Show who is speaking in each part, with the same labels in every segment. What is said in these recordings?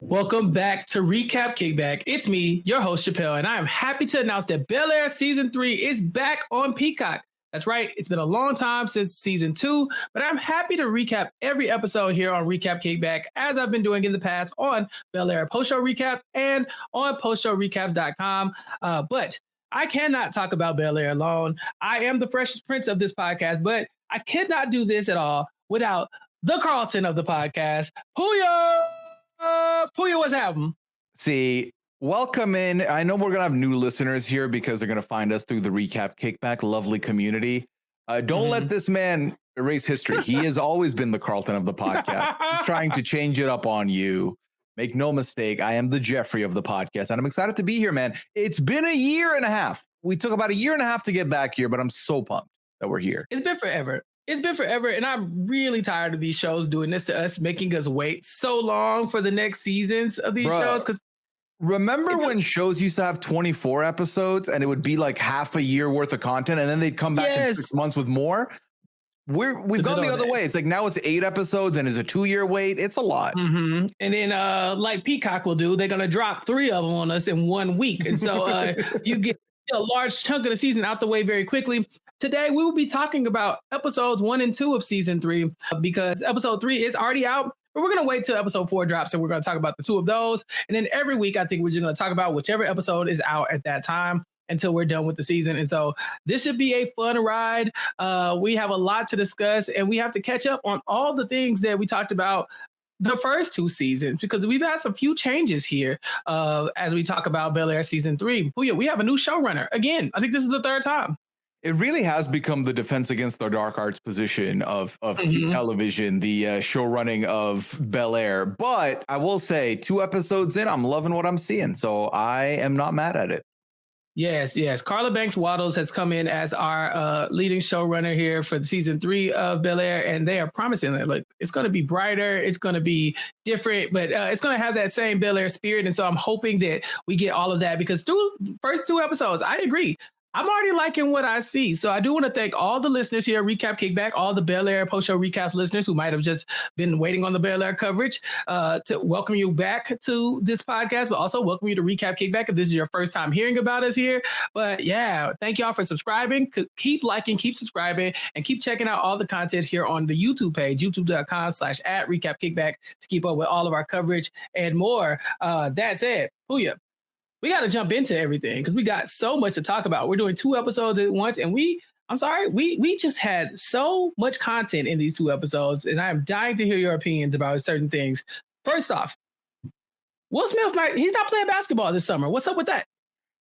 Speaker 1: Welcome back to Recap Kickback. It's me, your host, Chappell, and I am happy to announce that Bel-Air Season 3 is back on Peacock. That's right, it's been a long time since Season 2, but I'm happy to recap every episode here on Recap Kickback, as I've been doing in the past on Bel-Air post-show recaps and on postshowrecaps.com. But I cannot talk about Bel-Air alone. I am the Fresh Prince of this podcast, but I could not do this at all without the Carlton of the podcast, Pooya! Pooya, what's happening?
Speaker 2: See, welcome in. I know we're going to have new listeners here because they're going to find us through the Recap Kickback, lovely community. Don't let this man erase history. He has always been the Carlton of the podcast. He's trying to change it up on you. Make no mistake, I am the Jeffrey of the podcast, and I'm excited to be here, man. It's been a year and a half. We took about a year and a half to get back here, but I'm so pumped that we're here.
Speaker 1: It's been forever. It's been forever, and I'm really tired of these shows doing this to us, making us wait so long for the next seasons of these shows. Because
Speaker 2: remember when shows used to have 24 episodes and it would be like half a year worth of content, and then they'd come back in 6 months with more? We've gone the other way. It's like now it's 8 episodes and it's a 2-year wait. It's a lot.
Speaker 1: Mm-hmm. And then like Peacock will do, they're going to drop 3 of them on us in 1 week. And so you get a large chunk of the season out the way very quickly. Today, we will be talking about episodes 1 and 2 of season 3 because episode 3 is already out, but we're going to wait till episode 4 drops and we're going to talk about the 2 of those. And then every week, I think we're just going to talk about whichever episode is out at that time until we're done with the season. And so this should be a fun ride. We have a lot to discuss and we have to catch up on all the things that we talked about the first 2 seasons, because we've had some few changes here as we talk about Bel-Air season 3. Pooya, we have a new showrunner. Again, I think this is the 3rd time.
Speaker 2: It really has become the defense against the dark arts position of television, the show running of Bel-Air. But I will say 2 episodes in, I'm loving what I'm seeing. So I am not mad at it.
Speaker 1: Yes. Carla Banks Waddles has come in as our leading showrunner here for the season 3 of Bel-Air, and they are promising that, look, it's going to be brighter, it's going to be different, but it's going to have that same Bel-Air spirit. And so I'm hoping that we get all of that, because through the first 2 episodes, I agree, I'm already liking what I see. So I do want to thank all the listeners here, Recap Kickback, all the Bel-Air post-show recaps listeners who might have just been waiting on the Bel-Air coverage, to welcome you back to this podcast, but also welcome you to Recap Kickback if this is your first time hearing about us here. But yeah, thank y'all for subscribing. Keep liking, keep subscribing, and keep checking out all the content here on the YouTube page, youtube.com/@recapkickback, to keep up with all of our coverage and more. That said, Pooya, we got to jump into everything because we got so much to talk about. We're doing 2 episodes at once, and we just had so much content in these 2 episodes, and I am dying to hear your opinions about certain things. First off, Will Smith, he's not playing basketball this summer. What's up with that?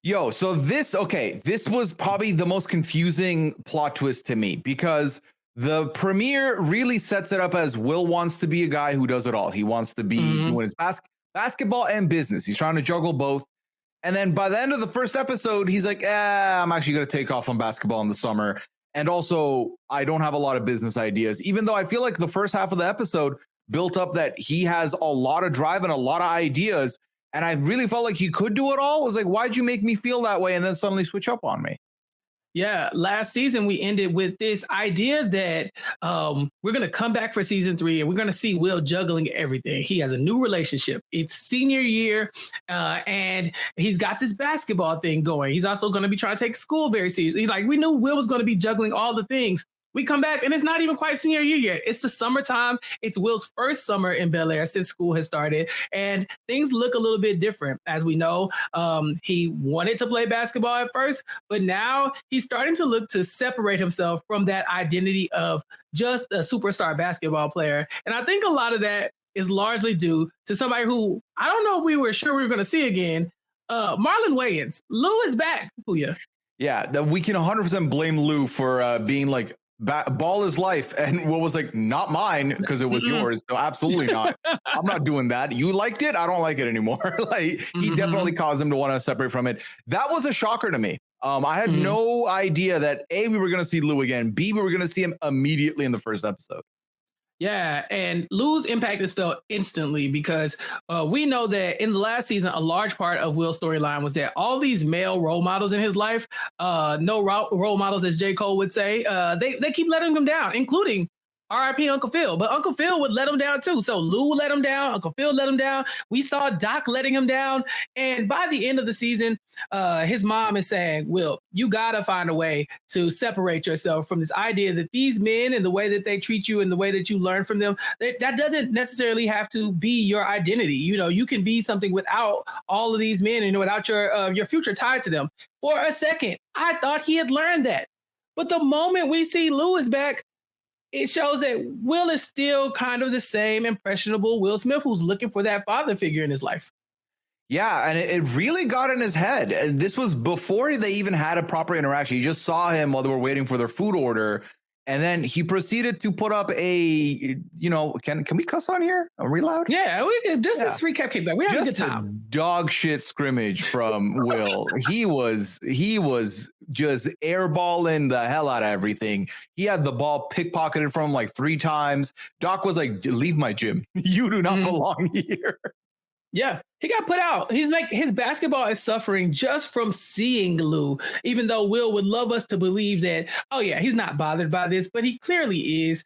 Speaker 2: Yo, so this was probably the most confusing plot twist to me, because the premiere really sets it up as Will wants to be a guy who does it all. He wants to be doing his basketball and business. He's trying to juggle both. And then by the end of the first episode, he's like, I'm actually going to take off on basketball in the summer. And also, I don't have a lot of business ideas, even though I feel like the first half of the episode built up that he has a lot of drive and a lot of ideas. And I really felt like he could do it all. I was like, why'd you make me feel that way? And then suddenly switch up on me.
Speaker 1: Yeah, last season we ended with this idea that we're going to come back for season 3 and we're going to see Will juggling everything. He has a new relationship. It's senior year and he's got this basketball thing going. He's also going to be trying to take school very seriously. Like, we knew Will was going to be juggling all the things. We come back and it's not even quite senior year yet. It's the summertime. It's Will's first summer in Bel-Air since school has started. And things look a little bit different. As we know, he wanted to play basketball at first, but now he's starting to look to separate himself from that identity of just a superstar basketball player. And I think a lot of that is largely due to somebody who I don't know if we were sure we were going to see again. Marlon Wayans. Lou is back, Pooya.
Speaker 2: Yeah, that we can 100% blame Lou for being like, ball is life, and Will was like, not mine, because it was yours. So absolutely not. I'm not doing that. You liked it, I don't like it anymore. Like, he definitely caused him to want to separate from it. That was a shocker to me. I had no idea that A, we were going to see Lou again, B, we were going to see him immediately in the first episode.
Speaker 1: Yeah, and Lou's impact is felt instantly because we know that in the last season, a large part of Will's storyline was that all these male role models in his life, no role models, as J. Cole would say, they keep letting him down, including R.I.P. Uncle Phil. But Uncle Phil would let him down too. So Lou let him down. Uncle Phil let him down. We saw Doc letting him down. And by the end of the season, his mom is saying, Will, you got to find a way to separate yourself from this idea that these men and the way that they treat you and the way that you learn from them, that doesn't necessarily have to be your identity. You know, you can be something without all of these men and without your future tied to them. For a second, I thought he had learned that. But the moment we see Lou is back, it shows that Will is still kind of the same impressionable Will Smith who's looking for that father figure in his life.
Speaker 2: Yeah, and it really got in his head. And this was before they even had a proper interaction. He just saw him while they were waiting for their food order. And then he proceeded to put up a, can we cuss on here? Are we allowed?
Speaker 1: Yeah, this is Recap Kickback. We had a good time.
Speaker 2: Dog shit scrimmage from Will. He was just airballing the hell out of everything. He had the ball pickpocketed from him like 3 times. Doc was like, leave my gym. You do not belong here.
Speaker 1: Yeah, he got put out. His basketball is suffering just from seeing Lou, even though Will would love us to believe that, oh yeah, he's not bothered by this, but he clearly is.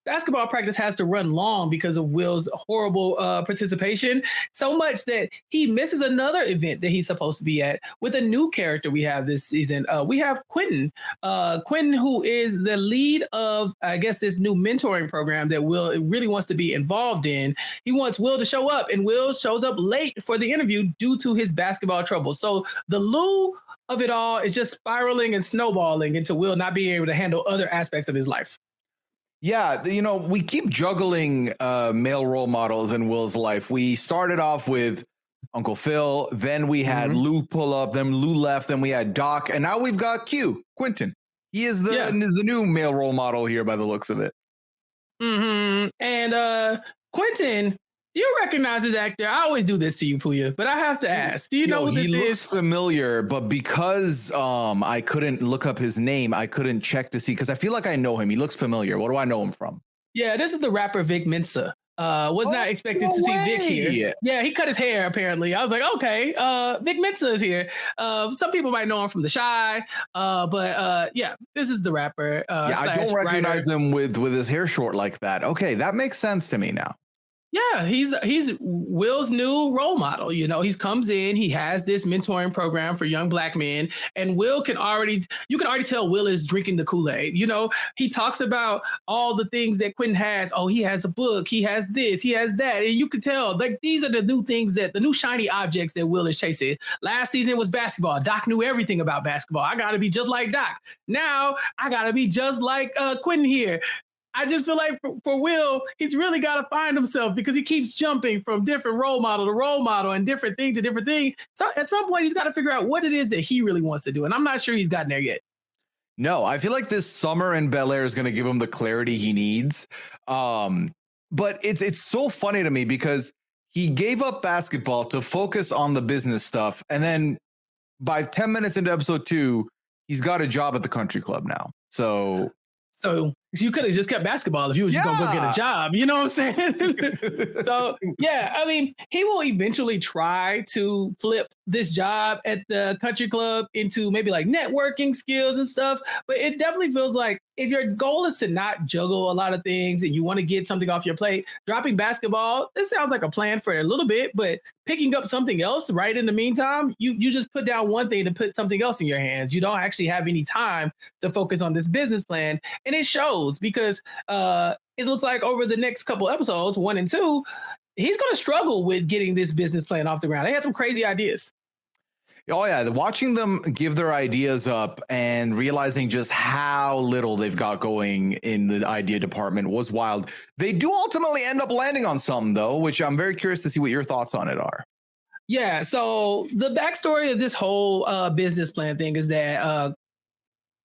Speaker 1: Basketball practice has to run long because of Will's horrible participation, so much that he misses another event that he's supposed to be at with a new character we have this season. We have Quentin. Quentin, who is the lead of, I guess, this new mentoring program that Will really wants to be involved in. He wants Will to show up, and Will shows up late for the interview due to his basketball troubles. So the Lou of it all is just spiraling and snowballing into Will not being able to handle other aspects of his life.
Speaker 2: Yeah, we keep juggling male role models in Will's life. We started off with Uncle Phil, then we had Lou pull up, then Lou left, then we had Doc, and now we've got Quentin. He is the new male role model here by the looks of it.
Speaker 1: And Quentin, do you recognize this actor? I always do this to you, Pooya, but I have to ask. Do you know who this is?
Speaker 2: He looks familiar, but because I couldn't look up his name, I couldn't check to see, because I feel like I know him. He looks familiar. What do I know him from?
Speaker 1: Yeah, this is the rapper Vic Mensa. Was not expected to see Vic here. Yeah, he cut his hair, apparently. I was like, okay, Vic Mensa is here. Some people might know him from The Shy, but this is the rapper.
Speaker 2: I don't recognize him with his hair short like that. Okay, that makes sense to me now.
Speaker 1: Yeah, he's Will's new role model. He comes in, he has this mentoring program for young Black men, and you can already tell Will is drinking the Kool-Aid. He talks about all the things that Quentin has. Oh, he has a book, he has this, he has that. And you can tell, like, these are the new things, the new shiny objects that Will is chasing. Last season was basketball. Doc knew everything about basketball. I got to be just like Doc. Now I got to be just like Quentin here. I just feel like for Will, he's really got to find himself because he keeps jumping from different role model to role model and different thing to different thing. So at some point, he's got to figure out what it is that he really wants to do. And I'm not sure he's gotten there yet.
Speaker 2: No, I feel like this summer in Bel-Air is going to give him the clarity he needs. But it's so funny to me because he gave up basketball to focus on the business stuff. And then by 10 minutes into episode 2, he's got a job at the country club now. So you could have just kept basketball if you were just going to go get a job. You know what I'm saying? So, yeah, I mean, he will eventually try to flip this job at the country club into maybe like networking skills and stuff. But it definitely feels like if your goal is to not juggle a lot of things and you want to get something off your plate, dropping basketball, this sounds like a plan for a little bit, but picking up something else right in the meantime, you just put down one thing to put something else in your hands. You don't actually have any time to focus on this business plan. And it shows because it looks like over the next couple episodes, 1 and 2, he's going to struggle with getting this business plan off the ground. They had some crazy ideas. Oh, yeah. Watching them give their ideas up and realizing just how little they've got going in the idea department was wild. They do ultimately end up landing on something, though, which I'm very curious to see what your thoughts on it are.
Speaker 1: Yeah. So the backstory of this whole business plan thing is that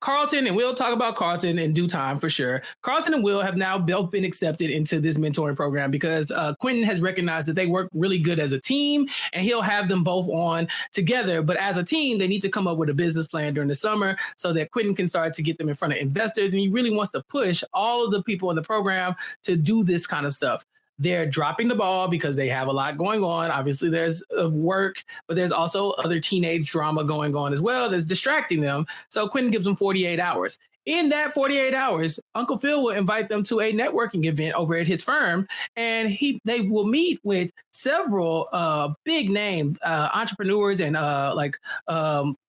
Speaker 1: Carlton, and we'll talk about Carlton in due time for sure. Carlton and Will have now both been accepted into this mentoring program because Quentin has recognized that they work really good as a team and he'll have them both on together. But as a team, they need to come up with a business plan during the summer so that Quentin can start to get them in front of investors. And he really wants to push all of the people in the program to do this kind of stuff. They're dropping the ball because they have a lot going on. Obviously, there's work, but there's also other teenage drama going on as well that's distracting them. So Quentin gives them 48 hours. in that 48 hours, Uncle Phil will invite them to a networking event over at his firm, and they will meet with several big name entrepreneurs and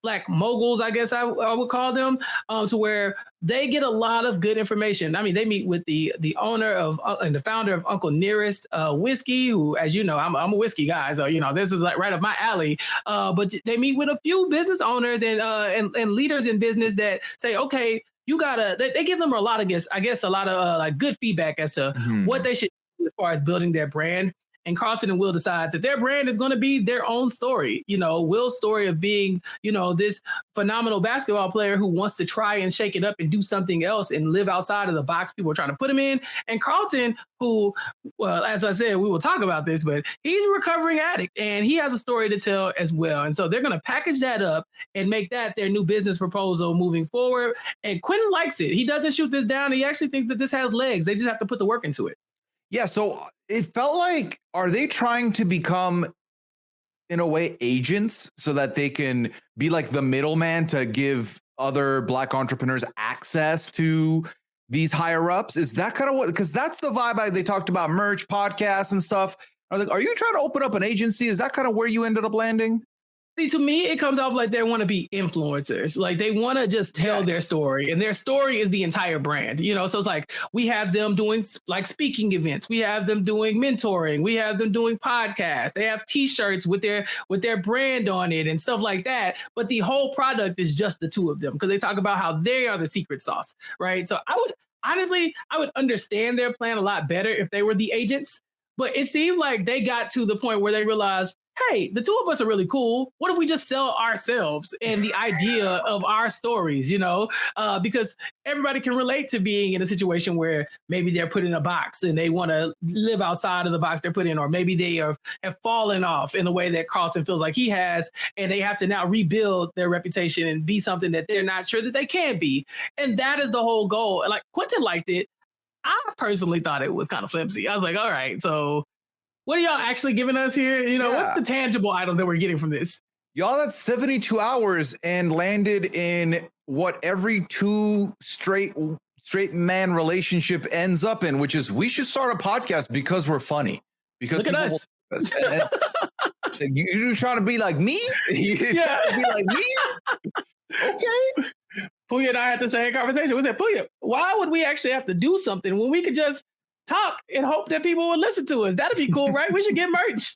Speaker 1: black moguls, I guess I would call them, to where they get a lot of good information. I mean, they meet with the owner of and the founder of Uncle Nearest Whiskey, who, as you know, I'm a whiskey guy, so this is like right up my alley. But they meet with a few business owners and leaders in business that say, okay, you gotta. They give them a lot of a lot of like good feedback as to what they should do as far as building their brand. And Carlton and Will decide that their brand is going to be their own story. Will's story of being, this phenomenal basketball player who wants to try and shake it up and do something else and live outside of the box people are trying to put him in. And Carlton, who, well, as I said, we will talk about this, but he's a recovering addict and he has a story to tell as well. And so they're going to package that up and make that their new business proposal moving forward. And Quentin likes it. He doesn't shoot this down. He actually thinks that this has legs. They just have to put the work into it.
Speaker 2: Yeah, so it felt like, are they trying to become, in a way, agents so that they can be like the middleman to give other Black entrepreneurs access to these higher ups? Is that kind of what, because that's the vibe they talked about, merch, podcasts and stuff. I was like, are you trying to open up an agency? Is that kind of where you ended up landing?
Speaker 1: See, to me, it comes off like they want to be influencers. Like they want to just tell their story, and their story is the entire brand. So it's like we have them doing like speaking events, we have them doing mentoring, we have them doing podcasts. They have T-shirts with their brand on it and stuff like that. But the whole product is just the two of them because they talk about how they are the secret sauce, right? So I would understand their plan a lot better if they were the agents. But it seemed like they got to the point where they realized, hey, the two of us are really cool. What if we just sell ourselves and the idea of our stories, because everybody can relate to being in a situation where maybe they're put in a box and they want to live outside of the box they're put in, or maybe they have fallen off in a way that Carlton feels like he has, and they have to now rebuild their reputation and be something that they're not sure that they can be. And that is the whole goal. Like Quentin liked it. I personally thought it was kind of flimsy. I was like, all right, so what are y'all actually giving us here? What's the tangible item that we're getting from this?
Speaker 2: Y'all had 72 hours and landed in what every two straight man relationship ends up in, which is we should start a podcast because we're funny. Because
Speaker 1: look at us.
Speaker 2: You're trying to be like me? You're trying to be like me? Okay.
Speaker 1: Pooya and I had the same conversation. We said, Pooya, why would we actually have to do something when we could just talk and hope that people would listen to us? That'd be cool, right? We should get merch.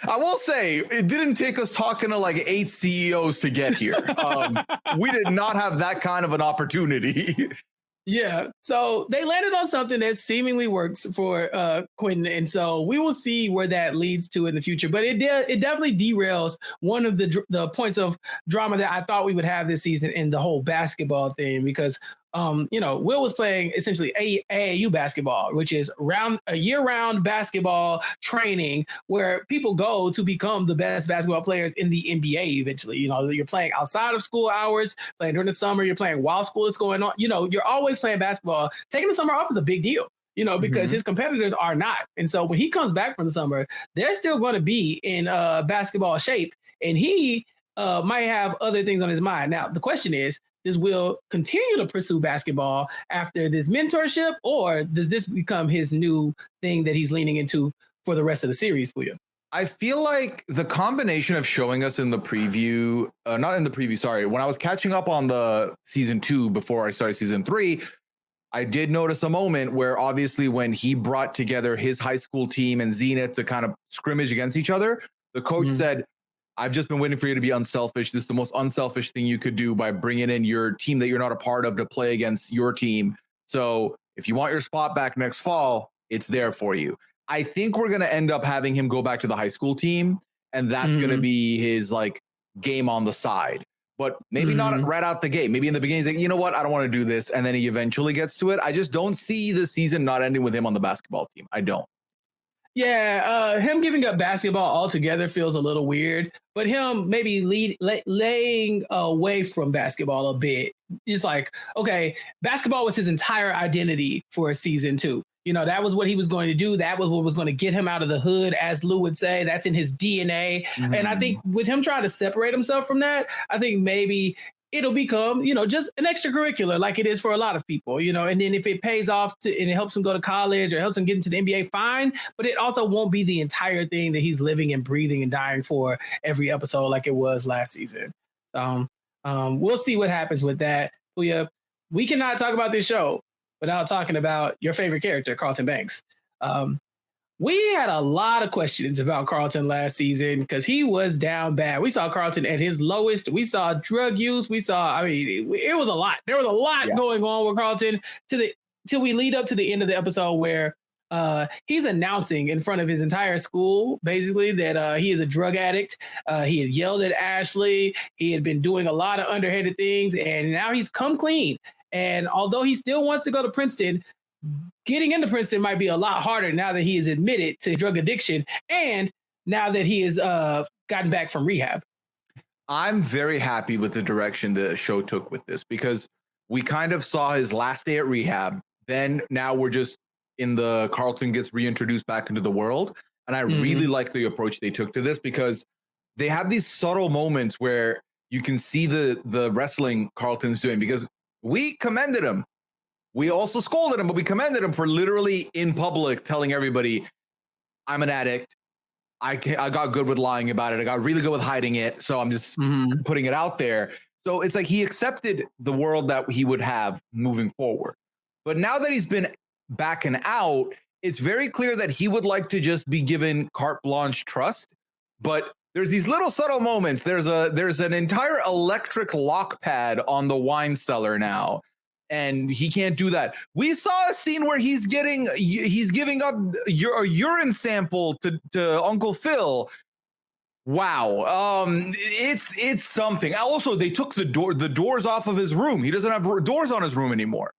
Speaker 2: I will say it didn't take us talking to like 8 CEOs to get here. We did not have that kind of an opportunity.
Speaker 1: Yeah. So they landed on something that seemingly works for Quentin. And so we will see where that leads to in the future. But it definitely derails one of the points of drama that I thought we would have this season in the whole basketball thing, because Will was playing essentially AAU basketball, which is a year-round basketball training where people go to become the best basketball players in the NBA eventually. You're playing outside of school hours, playing during the summer, you're playing while school is going on. You're always playing basketball. Taking the summer off is a big deal, because his competitors are not. And so when he comes back from the summer, they're still going to be in basketball shape, and he might have other things on his mind. Now, the question is, does Will continue to pursue basketball after this mentorship, or does this become his new thing that he's leaning into for the rest of the series, Pooya?
Speaker 2: I feel like the combination of showing us in the preview, not in the preview, sorry, when I was catching up on the season 2 before I started season 3, I did notice a moment where obviously when he brought together his high school team and Zenith to kind of scrimmage against each other, the coach said, I've just been waiting for you to be unselfish. This is the most unselfish thing you could do by bringing in your team that you're not a part of to play against your team. So if you want your spot back next fall, it's there for you. I think we're going to end up having him go back to the high school team, and that's going to be his like game on the side. But maybe not right out the gate. Maybe in the beginning, he's like, you know what? I don't want to do this. And then he eventually gets to it. I just don't see the season not ending with him on the basketball team. I don't.
Speaker 1: Yeah, him giving up basketball altogether feels a little weird, but him maybe laying away from basketball a bit. Just like, okay, basketball was his entire identity for season 2. That was what he was going to do. That was what was going to get him out of the hood, as Lou would say. That's in his DNA. And I think with him trying to separate himself from that, I think maybe it'll become, just an extracurricular like it is for a lot of people, and then if it pays off and it helps him go to college or helps him get into the NBA, fine. But it also won't be the entire thing that he's living and breathing and dying for every episode like it was last season. We'll see what happens with that. Pooya, we cannot talk about this show without talking about your favorite character, Carlton Banks. We had a lot of questions about Carlton last season because he was down bad. We saw Carlton at his lowest. We saw drug use. We saw, it was a lot. There was a lot going on with Carlton till we lead up to the end of the episode where he's announcing in front of his entire school, basically, that he is a drug addict. He had yelled at Ashley. He had been doing a lot of underhanded things, and now he's come clean. And although he still wants to go to Princeton, getting into Princeton might be a lot harder now that he is admitted to drug addiction and now that he has gotten back from rehab.
Speaker 2: I'm very happy with the direction the show took with this because we kind of saw his last day at rehab. Then now we're just in the Carlton gets reintroduced back into the world. And I really like the approach they took to this because they have these subtle moments where you can see the wrestling Carlton's doing because we commended him. We also scolded him, but we commended him for literally in public telling everybody, I'm an addict. I got good with lying about it. I got really good with hiding it. So I'm just putting it out there. So it's like he accepted the world that he would have moving forward. But now that he's been back and out, it's very clear that he would like to just be given carte blanche trust. But there's these little subtle moments. There's an entire electric lock pad on the wine cellar now. And he can't do that. We saw a scene where he's giving up a urine sample to Uncle Phil. Wow, it's something. Also, they took the doors off of his room. He doesn't have doors on his room anymore.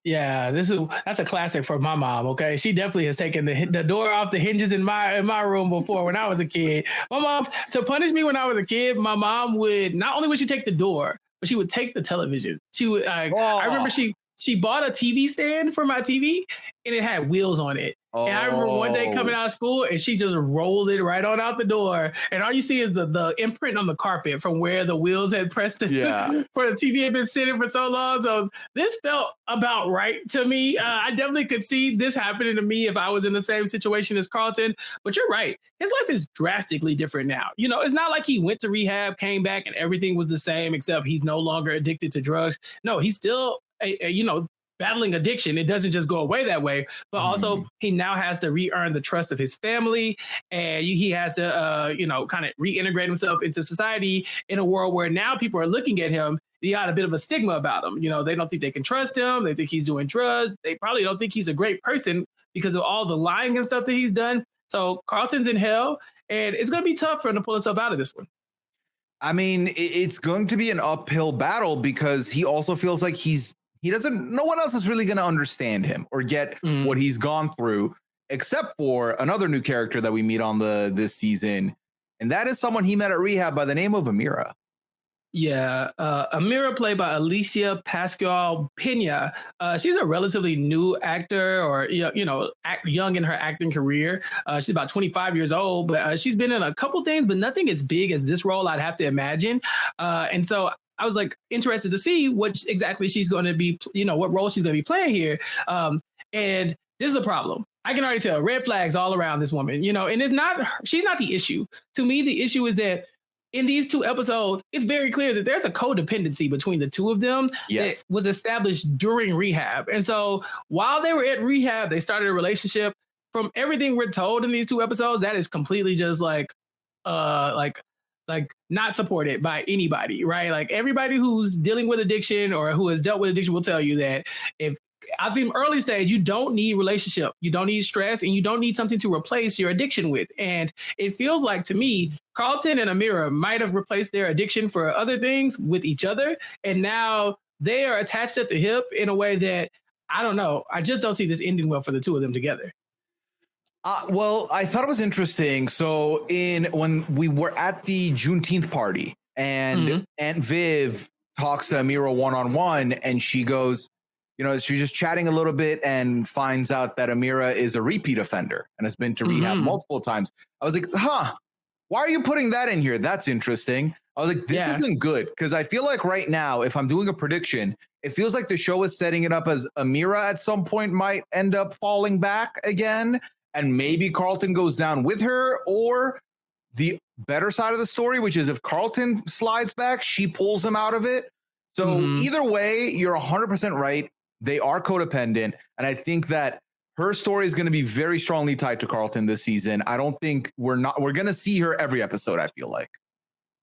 Speaker 1: Yeah, that's a classic for my mom. Okay, she definitely has taken the door off the hinges in my room before when I was a kid. My mom, to punish me when I was a kid, my mom would not only would she take the door, but she would take the television. She would. I remember she bought a TV stand for my TV, and it had wheels on it. And I remember one day coming out of school, and she just rolled it right on out the door. And all you see is the imprint on the carpet from where the wheels had pressed it for the TV had been sitting for so long. So this felt about right to me. I definitely could see this happening to me if I was in the same situation as Carlton. But you're right. His life is drastically different now. It's not like he went to rehab, came back, and everything was the same, except he's no longer addicted to drugs. No, he's still, battling addiction. It doesn't just go away that way, but also he now has to re-earn the trust of his family, and he has to, kind of reintegrate himself into society in a world where now people are looking at him. He got a bit of a stigma about him. They don't think they can trust him. They think he's doing drugs. They probably don't think he's a great person because of all the lying and stuff that he's done. So Carlton's in hell, and it's going to be tough for him to pull himself out of this one.
Speaker 2: I mean, it's going to be an uphill battle because he also feels like no one else is really going to understand him or get what he's gone through, except for another new character that we meet on this season. And that is someone he met at rehab by the name of Amira.
Speaker 1: Yeah, Amira, played by Alicia Pascual Pena. She's a relatively new actor, or young in her acting career. She's about 25 years old, but she's been in a couple things, but nothing as big as this role, I'd have to imagine. And so I was interested to see what exactly she's going to be, what role she's going to be playing here. And this is a problem. I can already tell red flags all around this woman, and she's not the issue. To me, the issue is that in these two episodes, it's very clear that there's a codependency between the two of them that was established during rehab. And so while they were at rehab, they started a relationship. From everything we're told in these two episodes, that is completely just not supported by anybody, right? Like everybody who's dealing with addiction or who has dealt with addiction will tell you that if at the early stage, you don't need relationship, you don't need stress, and you don't need something to replace your addiction with. And it feels like to me, Carlton and Amira might have replaced their addiction for other things with each other. And now they are attached at the hip in a way that, I don't know, I just don't see this ending well for the two of them together.
Speaker 2: Well, I thought it was interesting. So when we were at the Juneteenth party and Aunt Viv talks to Amira one-on-one, and she goes, she's just chatting a little bit and finds out that Amira is a repeat offender and has been to rehab multiple times. I was like, why are you putting that in here? That's interesting. I was like, this isn't good. Because I feel like right now, if I'm doing a prediction, it feels like the show is setting it up as Amira at some point might end up falling back again. And maybe Carlton goes down with her, or the better side of the story, which is if Carlton slides back, she pulls him out of it. So either way, you're 100% right. They are codependent. And I think that her story is going to be very strongly tied to Carlton this season. I don't think we're going to see her every episode, I feel like.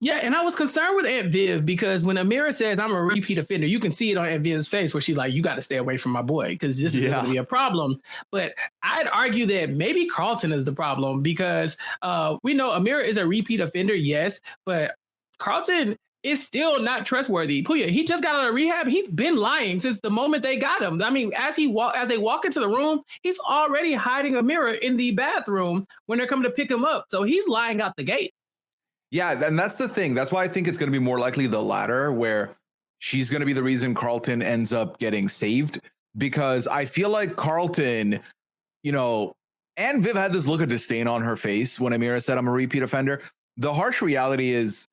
Speaker 1: Yeah, and I was concerned with Aunt Viv because when Amira says I'm a repeat offender, you can see it on Aunt Viv's face where she's like, you got to stay away from my boy because this is going to be a problem. But I'd argue that maybe Carlton is the problem because we know Amira is a repeat offender, yes, but Carlton is still not trustworthy. Pooya, he just got out of rehab. He's been lying since the moment they got him. I mean, as they walk into the room, he's already hiding Amira in the bathroom when they're coming to pick him up. So he's lying out the gate.
Speaker 2: Yeah, and that's the thing. That's why I think it's going to be more likely the latter, where she's going to be the reason Carlton ends up getting saved. Because I feel like Carlton, and Viv had this look of disdain on her face when Amira said, I'm a repeat offender. The harsh reality is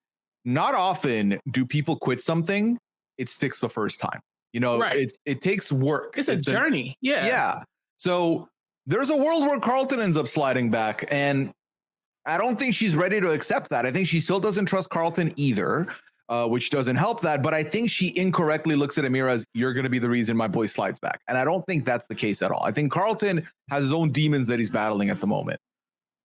Speaker 2: not often do people quit something. It sticks the first time. It takes work.
Speaker 1: It's a journey.
Speaker 2: Yeah. So there's a world where Carlton ends up sliding back, and I don't think she's ready to accept that. I think she still doesn't trust Carlton either, which doesn't help that. But I think she incorrectly looks at Amira as, you're going to be the reason my boy slides back. And I don't think that's the case at all. I think Carlton has his own demons that he's battling at the moment.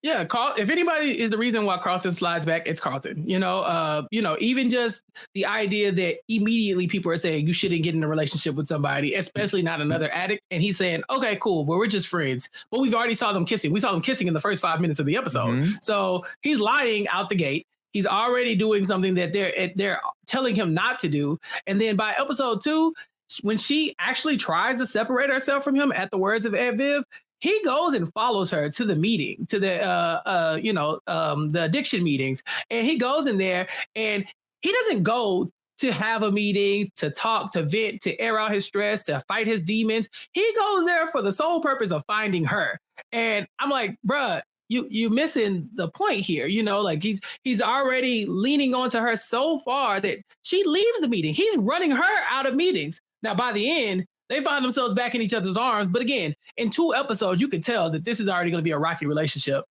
Speaker 1: Yeah, if anybody is the reason why Carlton slides back, it's Carlton. Even just the idea that immediately people are saying you shouldn't get in a relationship with somebody, especially not another addict. And he's saying, okay, cool, well, we're just friends. But we've already saw them kissing. We saw them kissing in the first 5 minutes of the episode. So he's lying out the gate. He's already doing something that they're telling him not to do. And then by episode 2, when she actually tries to separate herself from him at the words of Aunt Viv, he goes and follows her to the meeting, to the addiction meetings. And he goes in there and he doesn't go to have a meeting, to talk, to vent, to air out his stress, to fight his demons. He goes there for the sole purpose of finding her. And I'm like, bruh, you missing the point here. He's already leaning onto her so far that she leaves the meeting. He's running her out of meetings. Now, by the end, they find themselves back in each other's arms. But again, in 2 episodes, you can tell that this is already going to be a rocky relationship.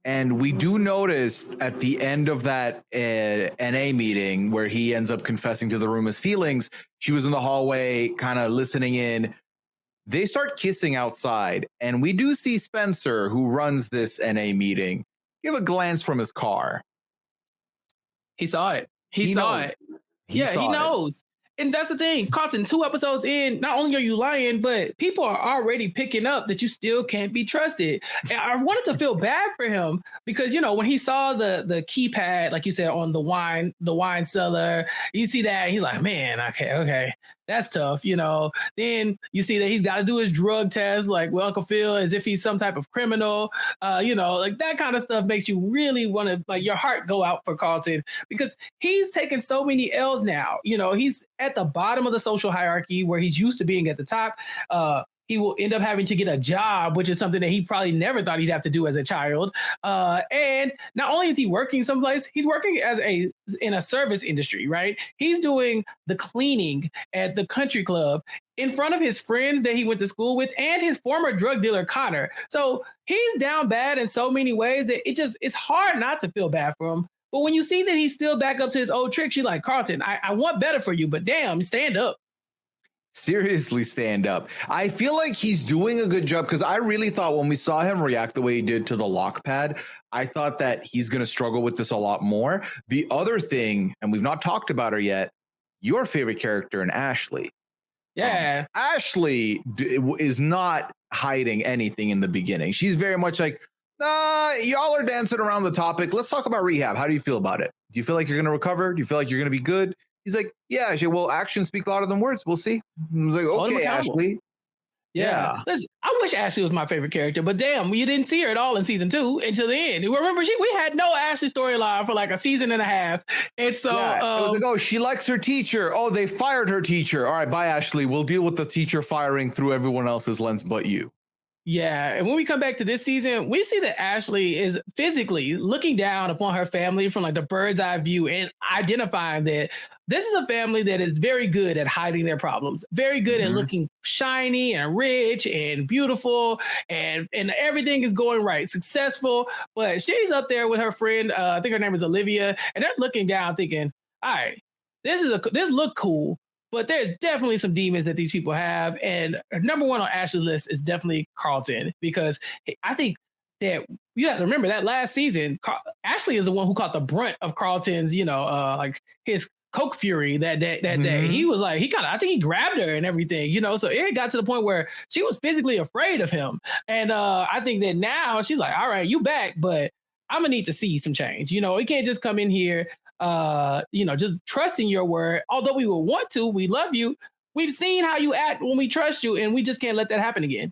Speaker 2: And we do notice at the end of that NA meeting where he ends up confessing to the room his feelings, she was in the hallway kind of listening in. They start kissing outside. And we do see Spencer, who runs this NA meeting, give a glance from his car.
Speaker 1: He saw it. He saw it. He knows. And that's the thing, Carlton, 2 episodes in, not only are you lying, but people are already picking up that you still can't be trusted. And I wanted to feel bad for him because, when he saw the keypad, like you said, on the wine cellar, you see that, and he's like, man, okay, that's tough, Then you see that he's got to do his drug test, like Uncle Phil, as if he's some type of criminal, like that kind of stuff makes you really want to, like, your heart go out for Carlton because he's taken so many L's now. He's at the bottom of the social hierarchy where he's used to being at the top. He will end up having to get a job, which is something that he probably never thought he'd have to do as a child. And not only is he working someplace, he's working in a service industry, right? He's doing the cleaning at the country club in front of his friends that he went to school with and his former drug dealer, Connor. So he's down bad in so many ways that it's hard not to feel bad for him. But when you see that he's still back up to his old tricks, you're like, Carlton, I want better for you, but damn, stand up.
Speaker 2: Seriously, stand up. I feel like he's doing a good job because I really thought when we saw him react the way he did to the lock pad, I thought that he's going to struggle with this a lot more. The other thing, and we've not talked about her yet, your favorite character in Ashley.
Speaker 1: Yeah.
Speaker 2: Ashley is not hiding anything in the beginning. She's very much like, y'all are dancing around the topic. Let's talk about rehab. How do you feel about it? Do you feel like you're going to recover? Do you feel like you're going to be good? He's like, yeah, well, actions speak louder than words. We'll see. I was like, okay, Ashley.
Speaker 1: Yeah. Listen, I wish Ashley was my favorite character, but damn, you didn't see her at all in season 2 until the end. Remember, we had no Ashley storyline for like a season and a half. And so
Speaker 2: it was like, oh, she likes her teacher. Oh, they fired her teacher. All right, bye, Ashley. We'll deal with the teacher firing through everyone else's lens but you.
Speaker 1: Yeah, and when we come back to this season, we see that Ashley is physically looking down upon her family from like the bird's eye view and identifying that this is a family that is very good at hiding their problems, very good at
Speaker 2: Mhm.
Speaker 1: looking shiny and rich and beautiful, and everything is going right, successful. But she's up there with her friend, I think her name is Olivia, and they're looking down, thinking, "All right, this look cool." But there's definitely some demons that these people have. And number one on Ashley's list is definitely Carlton, because I think that you have to remember that last season, Ashley is the one who caught the brunt of Carlton's, like his Coke fury that day. He
Speaker 2: Mhm.
Speaker 1: was like, I think he grabbed her and everything, so it got to the point where she was physically afraid of him. And I think that now she's like, all right, you back, but I'm gonna need to see some change. We can't just come in here just trusting your word. Although we will want to, we love you. We've seen how you act when we trust you, and we just can't let that happen again.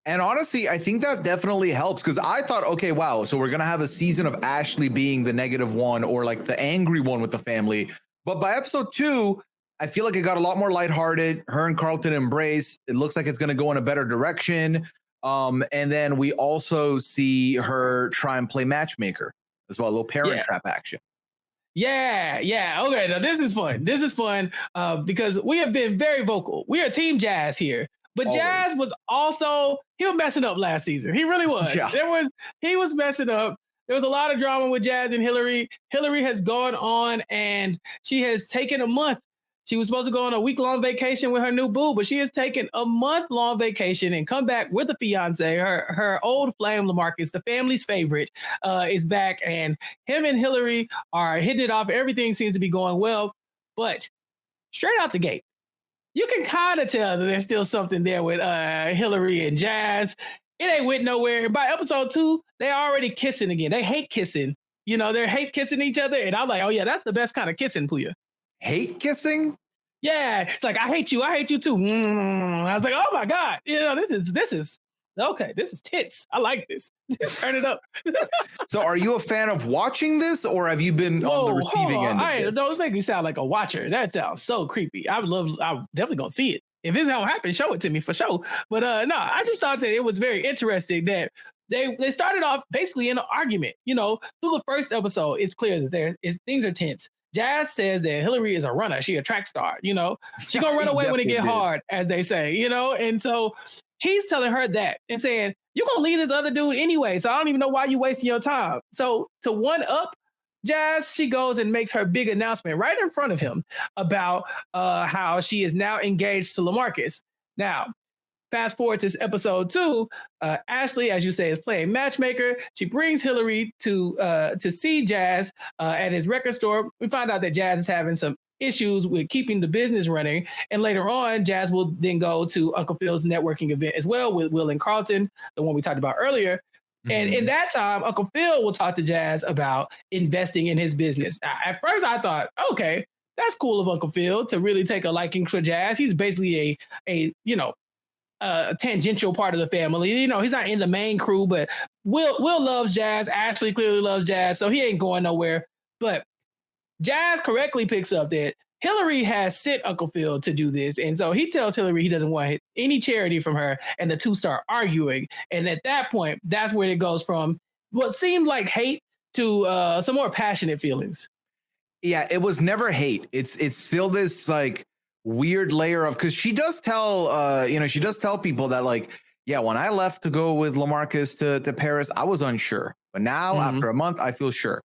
Speaker 2: And honestly, I think that definitely helps because I thought, okay, wow, so we're gonna have a season of Ashley being the negative one or like the angry one with the family. But by episode 2, I feel like it got a lot more lighthearted. Her and Carlton embrace. It looks like it's gonna go in a better direction. And then we also see her try and play matchmaker as well, a little parent
Speaker 1: Yeah.
Speaker 2: trap action.
Speaker 1: Yeah. Okay, now this is fun. This is fun because we have been very vocal. We are Team Jazz here. But
Speaker 2: Always.
Speaker 1: Jazz was also, he was messing up last season. He really was.
Speaker 2: Yeah.
Speaker 1: He was messing up. There was a lot of drama with Jazz and Hillary. Hillary has gone on and she has taken a month. She was supposed to go on a week-long vacation with her new boo, but she has taken a month-long vacation and come back with a fiance. Her old flame, LaMarcus, the family's favorite, is back, and him and Hillary are hitting it off. Everything seems to be going well, but straight out the gate, you can kind of tell that there's still something there with Hillary and Jazz. It ain't went nowhere. And by episode 2, they're already kissing again. They hate kissing. They're hate kissing each other, and I'm like, oh yeah, that's the best kind of kissing, Pooya.
Speaker 2: Hate kissing?
Speaker 1: Yeah, it's like I hate you too. I was like, oh my god, this is okay. This is tits. I like this. Turn it up.
Speaker 2: So, are you a fan of watching this, or have you been on the receiving end of this?
Speaker 1: Don't make me sound like a watcher. That sounds so creepy. I'm definitely gonna see it. If this don't happen, show it to me for sure. But no, I just thought that it was very interesting that they started off basically in an argument. Through the first episode, it's clear that things are tense. Jazz says that Hillary is a runner. She a track star, She gonna run away when it get hard, as they say, And so he's telling her that and saying, you're gonna leave this other dude anyway. So I don't even know why you wasting your time. So to one up Jazz, she goes and makes her big announcement right in front of him about how she is now engaged to LaMarcus. Now, fast forward to episode 2, Ashley, as you say, is playing matchmaker. She brings Hillary to see Jazz at his record store. We find out that Jazz is having some issues with keeping the business running. And later on, Jazz will then go to Uncle Phil's networking event as well with Will and Carlton, the one we talked about earlier. Mm-hmm. And in that time, Uncle Phil will talk to Jazz about investing in his business. At first, I thought, okay, that's cool of Uncle Phil to really take a liking for Jazz. He's basically a tangential part of the family. He's not in the main crew, but Will loves Jazz. Ashley clearly loves Jazz, so he ain't going nowhere. But Jazz correctly picks up that Hillary has sent Uncle Phil to do this. And so he tells Hillary he doesn't want any charity from her, and the two start arguing. And at that point, that's where it goes from what seemed like hate to some more passionate feelings.
Speaker 2: Yeah, it was never hate. It's still this like weird layer of, because she does tell she does tell people that like, yeah, when I left to go with LaMarcus to Paris, I was unsure, but now after a month I feel sure.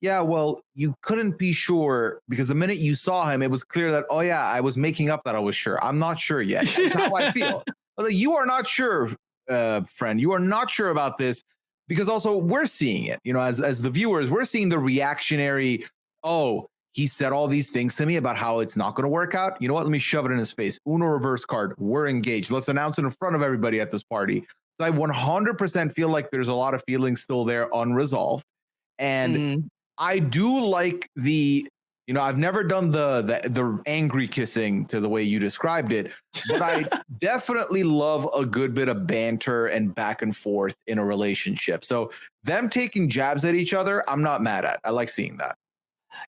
Speaker 2: Yeah, well, you couldn't be sure because the minute you saw him, it was clear that, oh yeah, I was making up that I was sure. I'm not sure yet. That's how I feel. Like, you are not sure, friend. You are not sure about this because also we're seeing it, as the viewers, we're seeing the reactionary, oh, he said all these things to me about how it's not going to work out. You know what? Let me shove it in his face. Uno reverse card. We're engaged. Let's announce it in front of everybody at this party. So I 100% feel like there's a lot of feelings still there unresolved. And I do like I've never done the angry kissing to the way you described it, but I definitely love a good bit of banter and back and forth in a relationship. So them taking jabs at each other, I'm not mad at. I like seeing that.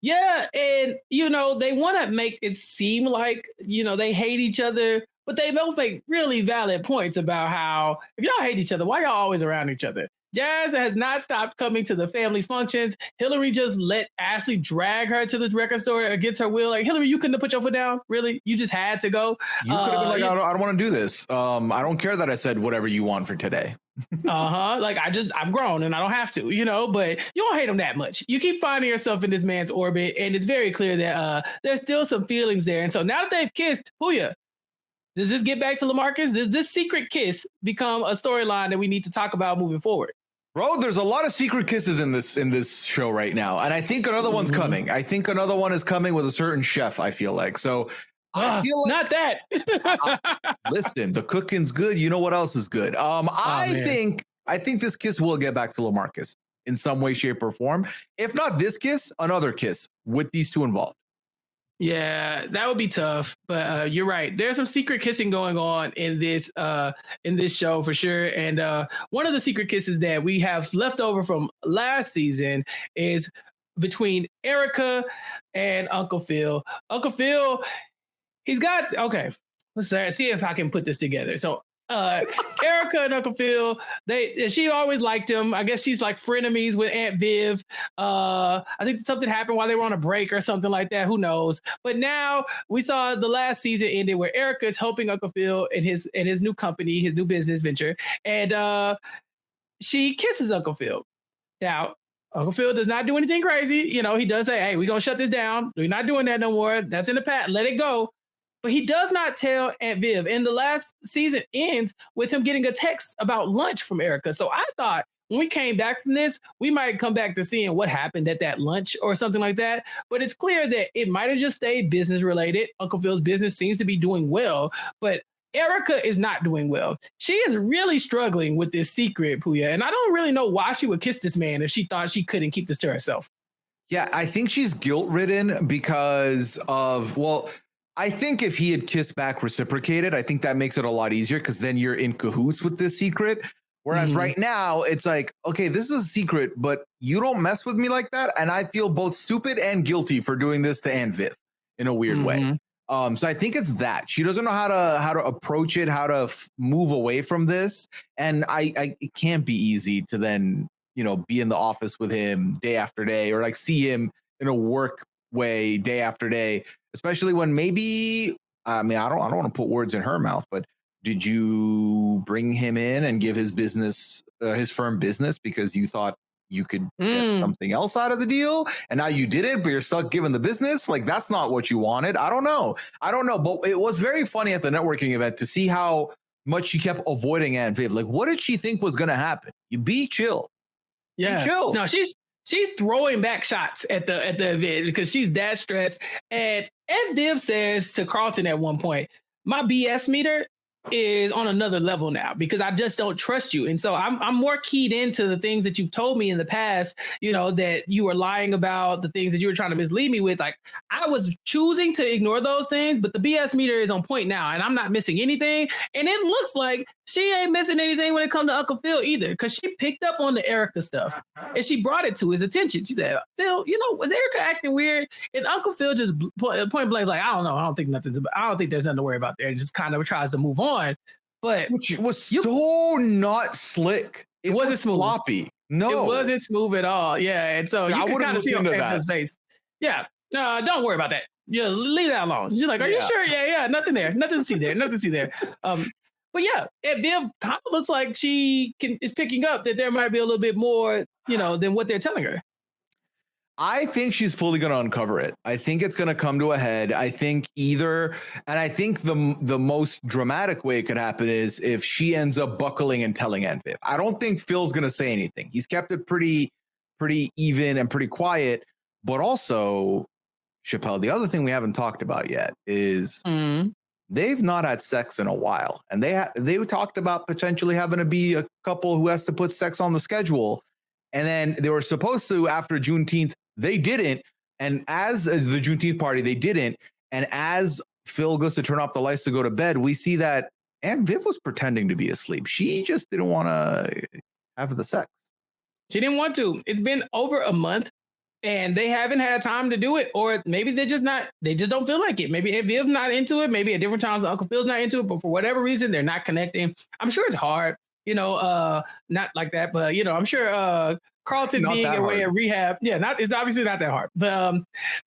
Speaker 1: Yeah, and they want to make it seem like they hate each other, but they both make really valid points about how if y'all hate each other, why y'all always around each other? Jazz has not stopped coming to the family functions. Hillary just let Ashley drag her to the record store against her will. Like, Hillary, you couldn't have put your foot down. Really, you just had to go.
Speaker 2: You could have been like, I don't want to do this. I don't care that I said whatever you want for today.
Speaker 1: Like I'm grown and I don't have to, but you don't hate him that much. You keep finding yourself in this man's orbit, and it's very clear that there's still some feelings there. And so now that they've kissed, Pooya, does this get back to LaMarcus? Does this secret kiss become a storyline that we need to talk about moving forward?
Speaker 2: Bro, there's a lot of secret kisses in this show right now, and I think another one's coming. I think another one is coming with a certain chef. I feel like I feel like,
Speaker 1: not that.
Speaker 2: Listen, the cooking's good. You know what else is good? I think this kiss will get back to LaMarcus in some way, shape, or form. If not this kiss, another kiss with these two involved.
Speaker 1: Yeah, that would be tough, but you're right. There's some secret kissing going on in this show for sure. And one of the secret kisses that we have left over from last season is between Erica and Uncle Phil. Uncle Phil, he's got let's see if I can put this together. So Erica and Uncle Phil, she always liked him. I guess she's like frenemies with Aunt Viv. I think something happened while they were on a break or something like that. Who knows? But now we saw the last season ended where Erica is helping Uncle Phil in his new company, his new business venture, and she kisses Uncle Phil. Now, Uncle Phil does not do anything crazy. He does say, "Hey, we're gonna shut this down. We're not doing that no more. That's in the past. Let it go." But he does not tell Aunt Viv. And the last season ends with him getting a text about lunch from Erica. So I thought when we came back from this, we might come back to seeing what happened at that lunch or something like that. But it's clear that it might have just stayed business related. Uncle Phil's business seems to be doing well, but Erica is not doing well. She is really struggling with this secret, Pooya. And I don't really know why she would kiss this man if she thought she couldn't keep this to herself.
Speaker 2: Yeah, I think she's guilt-ridden because of, I think if he had kissed back reciprocated, I think that makes it a lot easier because then you're in cahoots with this secret. Whereas right now it's like, okay, this is a secret, but you don't mess with me like that. And I feel both stupid and guilty for doing this to Aunt Viv in a weird way. So I think it's that she doesn't know how to approach it, how to move away from this. And it can't be easy to then, be in the office with him day after day or like see him in a work way day after day. Especially when maybe, I don't want to put words in her mouth, but did you bring him in and give his business, his firm business because you thought you could get something else out of the deal? And now you did it, but you're stuck giving the business? Like, that's not what you wanted. I don't know. But it was very funny at the networking event to see how much she kept avoiding Aunt Viv. Like, what did she think was going to happen? You be chill.
Speaker 1: Yeah.
Speaker 2: Be chill.
Speaker 1: No, she's throwing back shots at the event because she's that stressed. And Viv says to Carlton at one point, "My BS meter is on another level now because I just don't trust you." And so I'm more keyed into the things that you've told me in the past, that you were lying about, the things that you were trying to mislead me with. Like, I was choosing to ignore those things, but the BS meter is on point now and I'm not missing anything. And it looks like she ain't missing anything when it comes to Uncle Phil either, because she picked up on the Erica stuff and she brought it to his attention. She said, "Phil, was Erica acting weird?" And Uncle Phil just point blank, like, "I don't know. I don't think there's nothing to worry about there." And just kind of tries to move on. But
Speaker 2: which was so not slick. It wasn't
Speaker 1: smooth.
Speaker 2: Sloppy. No,
Speaker 1: it wasn't smooth at all. Yeah, and so you can kind of see on his face. Yeah, don't worry about that. Yeah, leave that alone. She's like, "Are you sure?" Yeah, nothing there, nothing to see there, nothing to see there. But yeah, Viv kind of looks like she is picking up that there might be a little bit more, than what they're telling her.
Speaker 2: I think she's fully going to uncover it. I think it's going to come to a head. I think and I think the most dramatic way it could happen is if she ends up buckling and telling Aunt Viv. I don't think Phil's going to say anything. He's kept it pretty even and pretty quiet. But also, Chappell, the other thing we haven't talked about yet is they've not had sex in a while. And they talked about potentially having to be a couple who has to put sex on the schedule. And then they were supposed to after Juneteenth. They didn't. And as the Juneteenth party, they didn't. And as Phil goes to turn off the lights to go to bed, we see that Aunt Viv was pretending to be asleep. She just didn't want to have the sex.
Speaker 1: She didn't want to. It's been over a month and they haven't had time to do it, or maybe they just don't feel like it. Maybe Viv's not into it. Maybe at different times Uncle Phil's not into it, but for whatever reason, they're not connecting. I'm sure it's hard, not like that, but I'm sure Carlton being away at rehab, it's obviously not that hard, but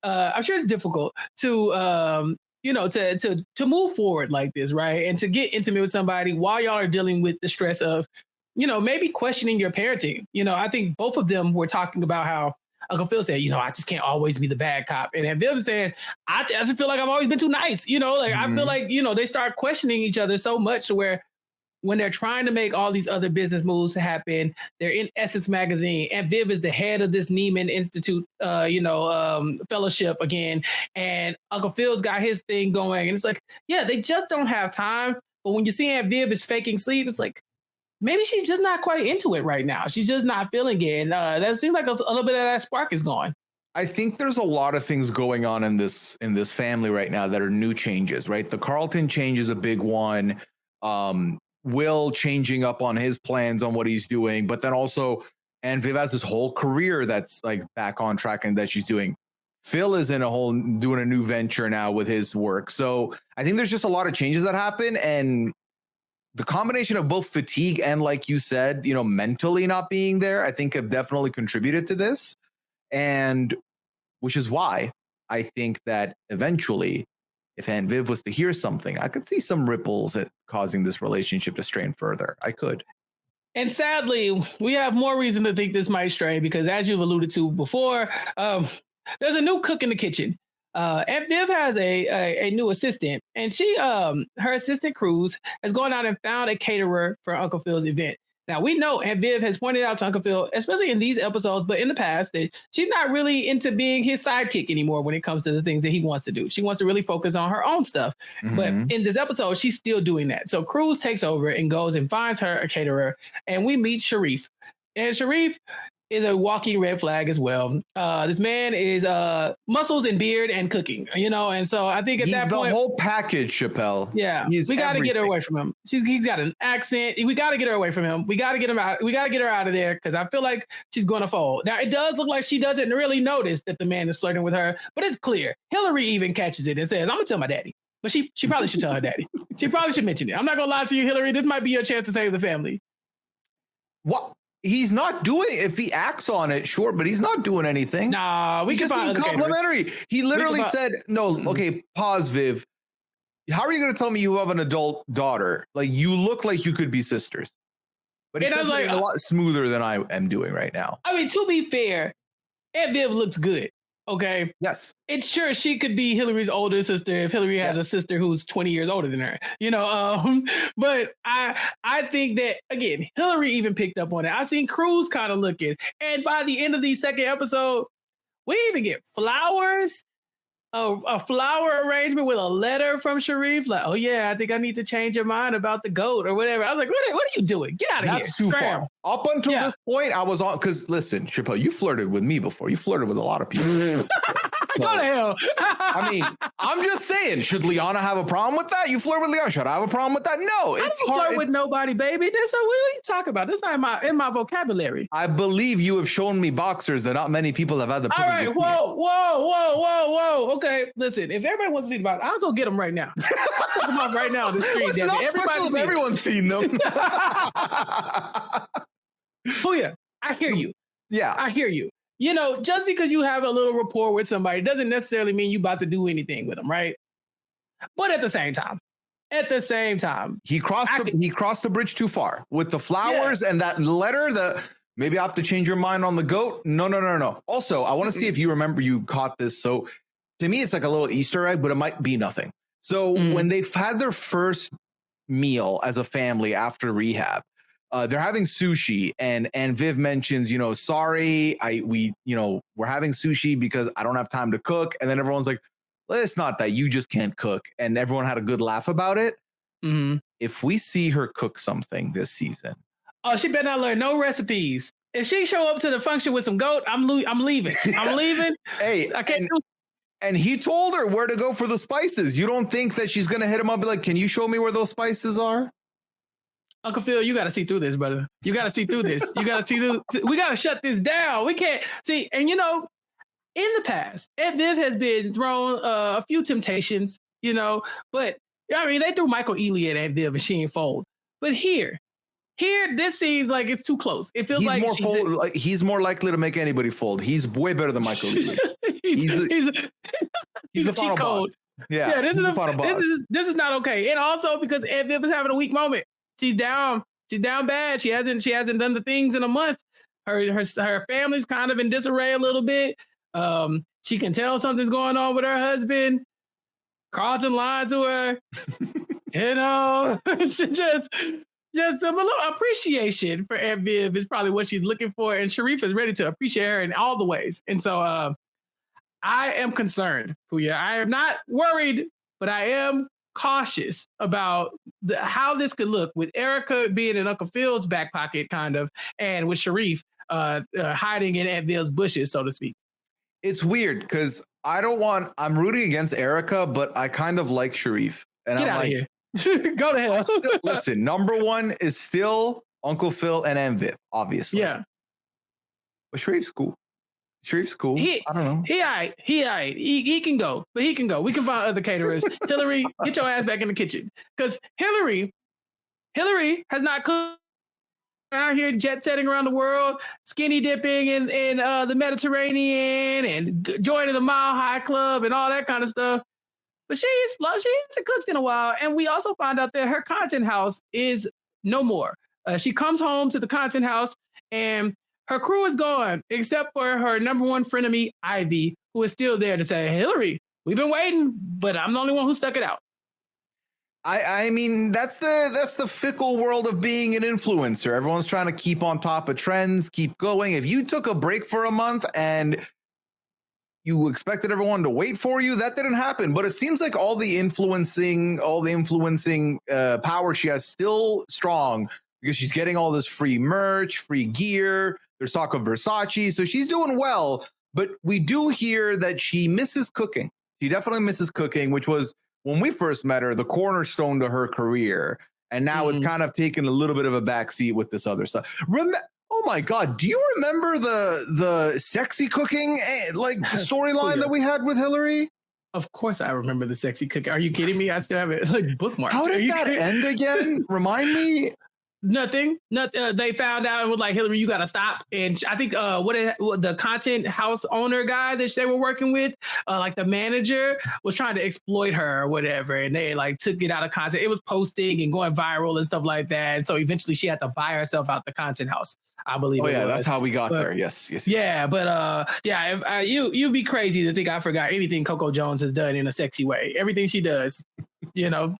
Speaker 1: I'm sure it's difficult to to move forward like this, right? And to get intimate with somebody while y'all are dealing with the stress of, maybe questioning your parenting. I think both of them were talking about how Uncle Phil said, I just can't always be the bad cop. And Viv said, I just feel like I've always been too nice. I feel like, they start questioning each other so much to where when they're trying to make all these other business moves happen, they're in Essence Magazine, and Viv is the head of this Neiman Institute, fellowship again. And Uncle Phil's got his thing going. And it's like, yeah, they just don't have time. But when you're seeing Viv is faking sleep, it's like, maybe she's just not quite into it right now. She's just not feeling it. And that seems like a little bit of that spark is gone.
Speaker 2: I think there's a lot of things going on in this family right now that are new changes, right? The Carlton change is a big one. Will changing up on his plans on what he's doing, but then also, and Viv has this whole career that's like back on track and that she's doing. Phil is doing a new venture now with his work. So I think there's just a lot of changes that happen, and the combination of both fatigue and, like you said, mentally not being there, I think have definitely contributed to this. And which is why I think that eventually, if Aunt Viv was to hear something, I could see some ripples at causing this relationship to strain further. I could.
Speaker 1: And sadly, we have more reason to think this might stray because, as you've alluded to before, there's a new cook in the kitchen. Aunt Viv has a new assistant, and her assistant Cruz has gone out and found a caterer for Uncle Phil's event. Now, we know Aunt Viv has pointed out to Uncle Phil, especially in these episodes, but in the past, that she's not really into being his sidekick anymore when it comes to the things that he wants to do. She wants to really focus on her own stuff. Mm-hmm. But in this episode, she's still doing that. So Cruz takes over and goes and finds her a caterer, and we meet Sharif. And Sharif is a walking red flag as well. This man is muscles and beard and cooking, and so I think at that point,
Speaker 2: the whole package, Chappell.
Speaker 1: Yeah, we got to get her away from him. He's got an accent. We got to get her away from him. We got to get him out. We got to get her out of there because I feel like she's going to fold. Now, it does look like she doesn't really notice that the man is flirting with her, but it's clear. Hillary even catches it and says, "I'm gonna tell my daddy." But she probably should tell her daddy. She probably should mention it. I'm not gonna lie to you, Hillary. This might be your chance to save the family.
Speaker 2: What? He's not doing, if he acts on it, sure, but he's not doing anything.
Speaker 1: Nah, we can find
Speaker 2: complimentary. He literally said, no, okay, pause, Viv. How are you going to tell me you have an adult daughter? Like, you look like you could be sisters. But he does it a lot smoother than I am doing right now.
Speaker 1: I mean, to be fair, Aunt Viv looks good. Okay.
Speaker 2: Yes.
Speaker 1: It's sure she could be Hillary's older sister if Hillary has a sister who's 20 years older than her, but I think that, again, Hillary even picked up on it. I seen Cruz kind of looking. And by the end of the second episode, we even get flowers, a flower arrangement with a letter from Sharif. Like, oh yeah, I think I need to change your mind about the goat or whatever. I was like, what are you doing? Get out of here.
Speaker 2: That's too far. Up until this point, I was on, because listen, Chappell, you flirted with me before. You flirted with a lot of people.
Speaker 1: Go to hell.
Speaker 2: I mean, I'm just saying, should Liana have a problem with that? You flirt with Liana. Should I have a problem with that? No,
Speaker 1: it's hard. I don't flirt with nobody, baby. What are you talking about? This is not in my vocabulary.
Speaker 2: I believe you have shown me boxers that not many people have had the privilege.
Speaker 1: All right, whoa. Okay, listen, if everybody wants to see the box, I'll go get them right now. I'll take them off right now on the street.
Speaker 2: Everyone's seen them.
Speaker 1: Pooya, I hear you.
Speaker 2: Yeah.
Speaker 1: I hear you. Just because you have a little rapport with somebody doesn't necessarily mean you about to do anything with them, right? But at the same time,
Speaker 2: he crossed the bridge too far with the flowers and that letter. Maybe I have to change your mind on the goat. No. Also, I want to see if you remember you caught this. So to me, it's like a little Easter egg, but it might be nothing. So when they've had their first meal as a family after rehab, they're having sushi, and Viv mentions, sorry, we're having sushi because I don't have time to cook. And then everyone's like, well, it's not that, you just can't cook. And everyone had a good laugh about it. Mm-hmm. If we see her cook something this season.
Speaker 1: Oh, she better not learn no recipes. If she show up to the function with some goat, I'm leaving. I'm leaving.
Speaker 2: Hey, I can't and he told her where to go for the spices. You don't think that she's going to hit him up and be like, can you show me where those spices are?
Speaker 1: Uncle Phil, you got to see through this, brother. You got to see through this. We got to shut this down. We can't see. And in the past, Aunt Viv has been thrown a few temptations, but I mean, they threw Michael Ealy at Aunt Viv and she ain't fold. But here, this seems like it's too close. It feels like
Speaker 2: he's more likely to make anybody fold. He's way better than Michael Ealy. he's a final boss. Yeah, this is not okay. And also because Aunt Viv is having a weak moment. She's down. She's down bad. She hasn't done the things in a month. Her family's kind of in disarray a little bit. She can tell something's going on with her husband. Carlton lied to her. She just a little appreciation for Aunt Viv is probably what she's looking for. And Sharif is ready to appreciate her in all the ways. And so I am concerned, Pooya. I am not worried, but I am cautious about how this could look with Erica being in Uncle Phil's back pocket, kind of, and with Sharif hiding in Aunt Viv's bushes, so to speak. It's weird because I'm rooting against Erica, but I kind of like Sharif. And
Speaker 1: Get
Speaker 2: I'm
Speaker 1: out
Speaker 2: like,
Speaker 1: of here. Go to hell.
Speaker 2: Listen, number one is still Uncle Phil and Aunt Viv, obviously.
Speaker 1: Yeah.
Speaker 2: But Sharif's cool. I don't know.
Speaker 1: He can go, but he can go. We can find other caterers. Hillary, get your ass back in the kitchen. Because Hillary has not cooked out here jet setting around the world, skinny dipping in the Mediterranean and joining the Mile High Club and all that kind of stuff. But she hasn't cooked in a while. And we also find out that her content house is no more. She comes home to the content house and her crew is gone, except for her number one frenemy, Ivy, who is still there to say, Hillary, we've been waiting, but I'm the only one who stuck it out.
Speaker 2: I mean, that's the fickle world of being an influencer. Everyone's trying to keep on top of trends, keep going. If you took a break for a month and you expected everyone to wait for you, that didn't happen. But it seems like all the influencing power she has still strong because she's getting all this free merch, free gear. There's talk of Versace. So she's doing well. But we do hear that she misses cooking. She definitely misses cooking, which was, when we first met her, the cornerstone to her career. And now it's kind of taken a little bit of a backseat with this other stuff. Oh my God, do you remember the sexy cooking storyline that we had with Hillary?
Speaker 1: Of course I remember the sexy cooking. Are you kidding me? I still have it bookmarked.
Speaker 2: How did that end again? Remind me.
Speaker 1: Nothing. They found out and was like, Hillary, you got to stop. And I think what the content house owner guy that they were working with, like the manager, was trying to exploit her or whatever. And they took it out of content. It was posting and going viral and stuff like that. And so eventually she had to buy herself out the content house, I believe.
Speaker 2: Oh, yeah, that's how we got there. Yes.
Speaker 1: Yeah, but you'd be crazy to think I forgot anything Coco Jones has done in a sexy way. Everything she does,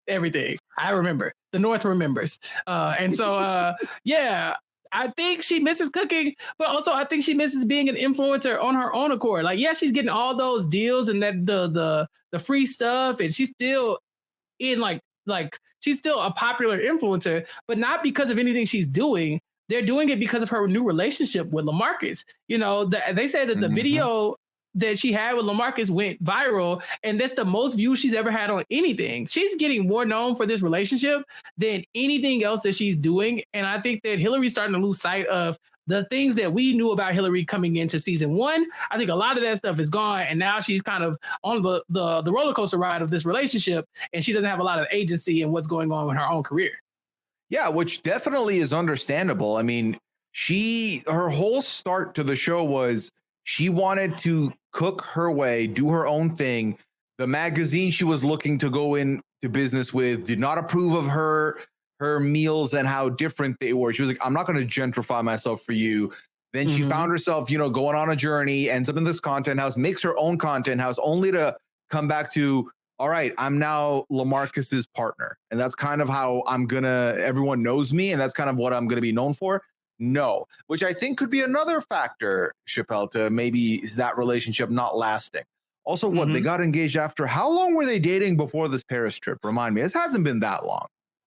Speaker 1: everything. I remember. The North remembers. And so, I think she misses cooking, but also I think she misses being an influencer on her own accord. She's getting all those deals and that the free stuff, and she's still in she's still a popular influencer, but not because of anything she's doing. They're doing it because of her new relationship with LaMarcus. They say that the video that she had with LaMarcus went viral, and that's the most views she's ever had on anything. She's getting more known for this relationship than anything else that she's doing. And I think that Hillary's starting to lose sight of the things that we knew about Hillary coming into season one. I think a lot of that stuff is gone, and now she's kind of on the roller coaster ride of this relationship, and she doesn't have a lot of agency in what's going on with her own career.
Speaker 2: Yeah, which definitely is understandable. I mean, her whole start to the show was she wanted to cook her way, do her own thing. The magazine she was looking to go into business with did not approve of her meals and how different they were. She was like, I'm not going to gentrify myself for you. Then she found herself, going on a journey, ends up in this content house, makes her own content house, only to come back to, all right, I'm now LaMarcus's partner. And that's kind of how everyone knows me. And that's kind of what I'm going to be known for. No, which I think could be another factor, Chappell, to maybe that relationship not lasting. Also, they got engaged after, how long were they dating before this Paris trip? Remind me, this hasn't been that long.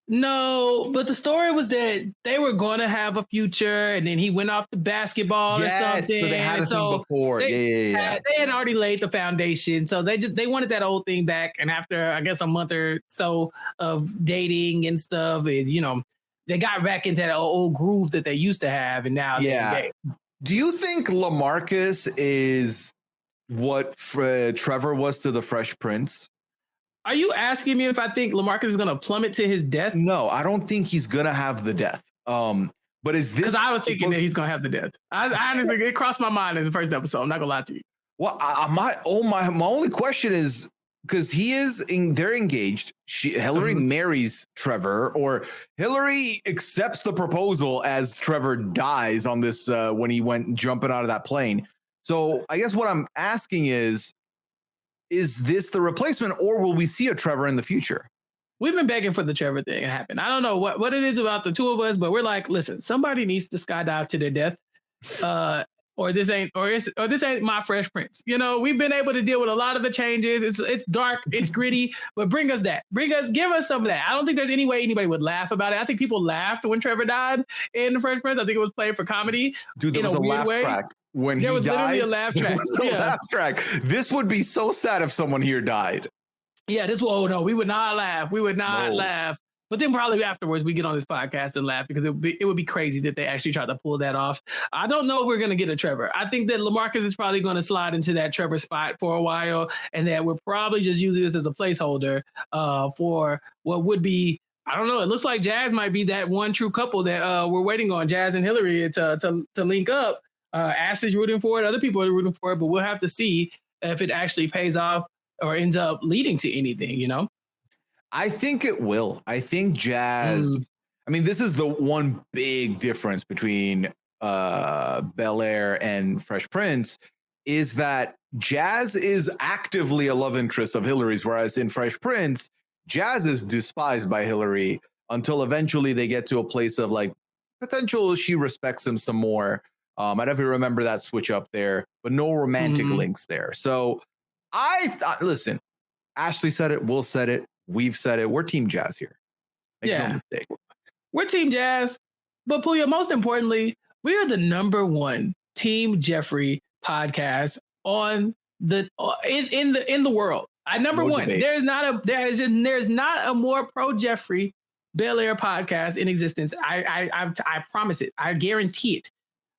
Speaker 1: No, but the story was that they were going to have a future, and then he went off to basketball or something.
Speaker 2: So they had a thing before.
Speaker 1: They had already laid the foundation, so they wanted that old thing back. And after, I guess, a month or so of dating and stuff, and they got back into that old groove that they used to have, and now they're engaged.
Speaker 2: Do you think LaMarcus is what Trevor was to the Fresh Prince.
Speaker 1: Are you asking me if I think LaMarcus is going to plummet to his death?
Speaker 2: No, I don't think he's gonna have the death. But is this?
Speaker 1: Because I was thinking that he's going to have the death. I honestly, it crossed my mind in the first episode. I'm not going to lie to you.
Speaker 2: Well, my only question is, because they're engaged. Hillary marries Trevor, or Hillary accepts the proposal as Trevor dies on this when he went jumping out of that plane. So I guess what I'm asking is this the replacement, or will we see a Trevor in the future?
Speaker 1: We've been begging for the Trevor thing to happen. I don't know what it is about the two of us, but we're like, listen, somebody needs to skydive to their death. Or this ain't my Fresh Prince. You know, we've been able to deal with a lot of the changes. It's dark, it's gritty, but give us some of that. I don't think there's any way anybody would laugh about it. I think people laughed when Trevor died in the Fresh Prince. I think it was played for comedy.
Speaker 2: Dude, there was a laugh track when
Speaker 1: there
Speaker 2: he
Speaker 1: was
Speaker 2: dies.
Speaker 1: Literally a laugh track.
Speaker 2: A laugh track. This would be so sad if someone here died.
Speaker 1: Yeah, no, we would not laugh. We would not laugh. But then probably afterwards we get on this podcast and laugh because it would be crazy that they actually tried to pull that off. I don't know if we're going to get a Trevor. I think that LaMarcus is probably going to slide into that Trevor spot for a while, and that we're probably just using this as a placeholder for what would be, I don't know. It looks like Jazz might be that one true couple that we're waiting on, Jazz and Hillary, to link up. Ashley's rooting for it. Other people are rooting for it, but we'll have to see if it actually pays off or ends up leading to anything, you know?
Speaker 2: I think it will. I think Jazz, I mean, this is the one big difference between Bel-Air and Fresh Prince is that Jazz is actively a love interest of Hillary's, whereas in Fresh Prince, Jazz is despised by Hillary until eventually they get to a place of like potential she respects him some more. I definitely remember that switch up there, but no romantic links there. So I thought, listen, Ashley said it, Will said it, we've said it. We're Team Jazz here. Make no mistake.
Speaker 1: We're Team Jazz, but Pooya, most importantly, we are the number one Team Jeffrey podcast on the in the world. Number one. Debate. There's not a more pro Jeffrey Bel-Air podcast in existence. I promise it. I guarantee it.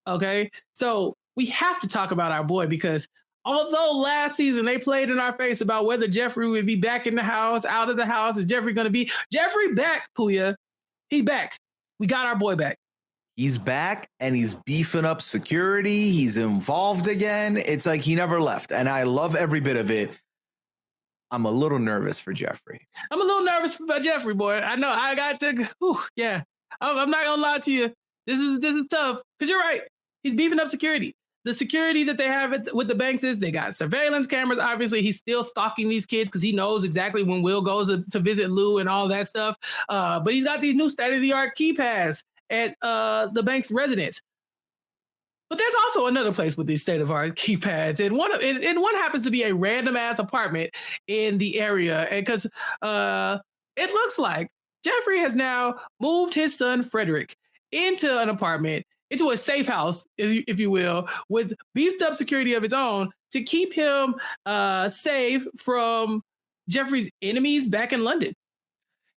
Speaker 1: Okay, so we have to talk about our boy because although last season they played in our face about whether Jeffrey would be back in the house, out of the house, is Jeffrey going to be Jeffrey back? Pooya, he back. We got our boy back.
Speaker 2: He's back and he's beefing up security. He's involved again. It's like he never left, and I love every bit of it. I'm a little nervous for Jeffrey.
Speaker 1: I'm a little nervous about Jeffrey, boy. I know I got to. Yeah, I'm not gonna lie to you. This is tough because you're right. He's beefing up security. The security that they have with the banks is they got surveillance cameras. Obviously, he's still stalking these kids because he knows exactly when Will goes to visit Lou and all that stuff. But he's got these new state-of-the-art keypads at the bank's residence. But there's also another place with these state-of-the-art keypads, and one happens to be a random-ass apartment in the area. And because it looks like Jeffrey has now moved his son Frederick into an apartment, into a safe house, if you will, with beefed up security of its own to keep him safe from Jeffrey's enemies back in London.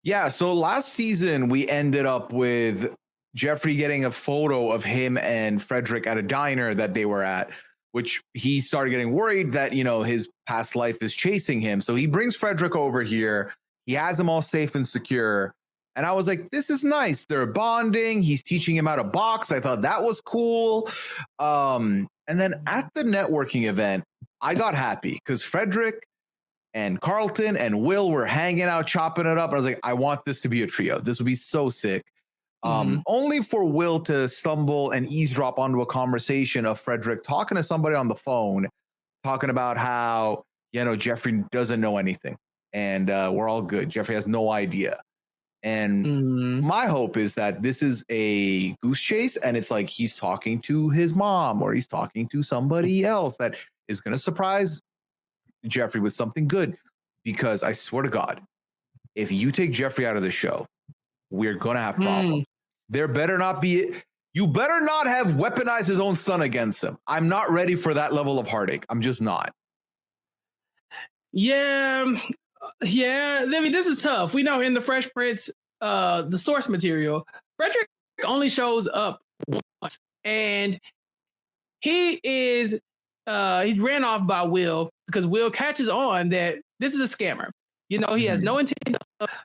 Speaker 2: Yeah, so last season we ended up with Jeffrey getting a photo of him and Frederick at a diner that they were at, which he started getting worried that, you know, his past life is chasing him. So he brings Frederick over here. He has him all safe and secure. And I was like, this is nice. They're bonding. He's teaching him how to box. I thought that was cool. And then at the networking event, I got happy because Frederick and Carlton and Will were hanging out, chopping it up. And I was like, I want this to be a trio. This would be so sick. Only for Will to stumble and eavesdrop onto a conversation of Frederick talking to somebody on the phone, talking about how, you know, Jeffrey doesn't know anything and we're all good. Jeffrey has no idea. And my hope is that this is a goose chase and it's like he's talking to his mom or he's talking to somebody else that is going to surprise Jeffrey with something good. Because I swear to God, if you take Jeffrey out of the show, we're going to have problems. There better not be, you better not have weaponized his own son against him. I'm not ready for that level of heartache. I'm just not.
Speaker 1: Yeah. I mean, this is tough. We know in the Fresh Prince, the source material, Frederick only shows up once, and he is he's ran off by Will because Will catches on that this is a scammer. You know, he has no intention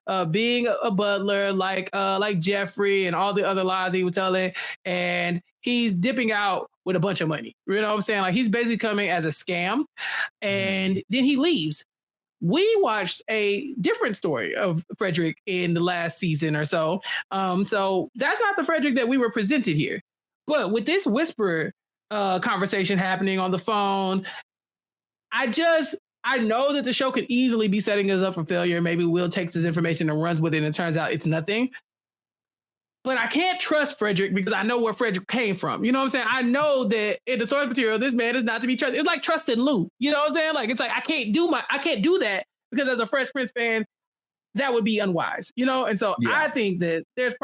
Speaker 1: of being a butler like Jeffrey and all the other lies he was telling, and he's dipping out with a bunch of money. You know what I'm saying? Like he's basically coming as a scam, and then he leaves. We watched a different story of Frederick in the last season or so. So that's not the Frederick that we were presented here. But with this whisper conversation happening on the phone, I know that the show could easily be setting us up for failure. Maybe Will takes this information and runs with it, and it turns out it's nothing. But I can't trust Frederick because I know where Frederick came from. You know what I'm saying? I know that in the source material, this man is not to be trusted. It's like trusting Lou. You know what I'm saying? Like it's like I can't do that because as a Fresh Prince fan, that would be unwise. You know? And so I think that there's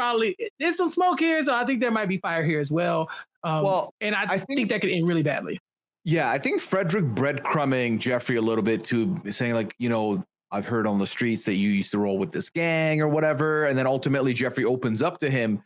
Speaker 1: some smoke here, so I think there might be fire here as well. And I think that could end really badly.
Speaker 2: Yeah, I think Frederick breadcrumbing Jeffrey a little bit to saying like, you know, I've heard on the streets that you used to roll with this gang or whatever. And then ultimately Jeffrey opens up to him.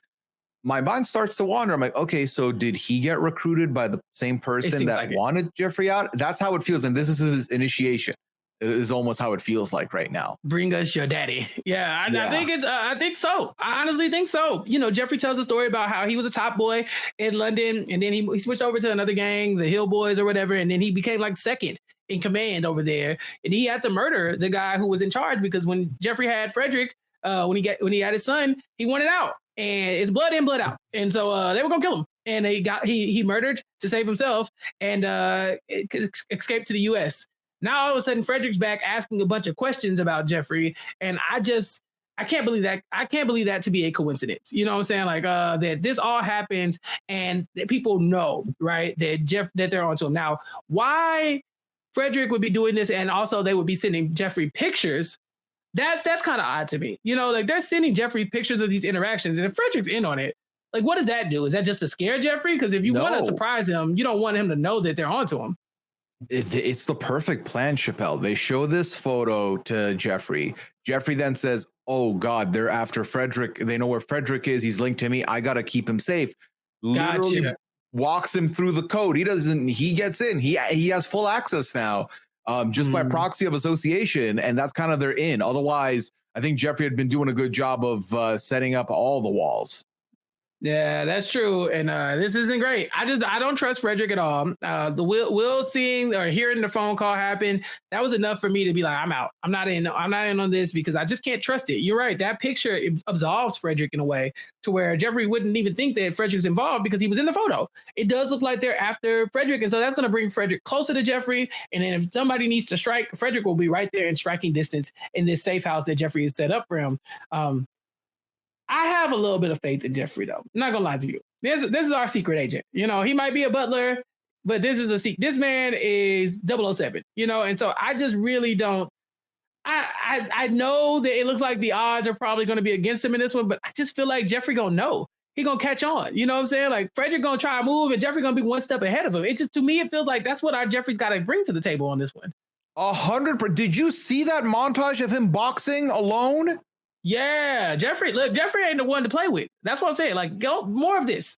Speaker 2: My mind starts to wander. I'm like, okay, so did he get recruited by the same person that wanted Jeffrey out? That's how it feels. And this is his initiation. It is almost how it feels like right now.
Speaker 1: Bring us your daddy. Yeah, I think it's. I think so. I honestly think so. You know, Jeffrey tells a story about how he was a top boy in London, and then he switched over to another gang, the Hill Boys or whatever, and then he became like second in command over there, and he had to murder the guy who was in charge because when Jeffrey had Frederick, when he had his son, he wanted out, and it's blood in, blood out, and so they were gonna kill him, and he murdered to save himself and escaped to the U.S. Now all of a sudden Frederick's back asking a bunch of questions about Jeffrey, and I can't believe that. I can't believe that to be a coincidence. You know what I'm saying? Like that this all happens and that people know, right? That they're onto him. Now, why Frederick would be doing this and also they would be sending Jeffrey pictures, that's kind of odd to me. You know, like they're sending Jeffrey pictures of these interactions, and if Frederick's in on it, like what does that do? Is that just to scare Jeffrey? Because if you want to surprise him, you don't want him to know that they're onto him.
Speaker 2: It's the perfect plan, Chappell. They show this photo to Jeffrey. Jeffrey then says, oh God, they're after Frederick. They know where Frederick is. He's linked to me. I got to keep him safe. Literally walks him through the code. He gets in. He has full access now, just by proxy of association. And that's kind of their in. Otherwise, I think Jeffrey had been doing a good job of setting up all the walls.
Speaker 1: Yeah, that's true. And this isn't great. I don't trust Frederick at all. The Will seeing or hearing the phone call happen, that was enough for me to be like, I'm out. I'm not in on this because I just can't trust it. You're right. That picture absolves Frederick in a way to where Jeffrey wouldn't even think that Frederick's involved because he was in the photo. It does look like they're after Frederick. And so that's going to bring Frederick closer to Jeffrey. And then if somebody needs to strike, Frederick will be right there in striking distance in this safe house that Jeffrey has set up for him. I have a little bit of faith in Jeffrey, though. I'm not gonna lie to you. This is our secret agent. You know, he might be a butler, but this man is 007. You know, and so I just really don't. I know that it looks like the odds are probably going to be against him in this one, but I just feel like Jeffrey gonna know. He gonna catch on. You know what I'm saying? Like Frederick gonna try to move, and Jeffrey gonna be one step ahead of him. It just to me, it feels like that's what our Jeffrey's got to bring to the table on this one.
Speaker 2: 100%. Did you see that montage of him boxing alone?
Speaker 1: Yeah, Jeffrey ain't the one to play with. That's what I'm saying. Like, go more of this.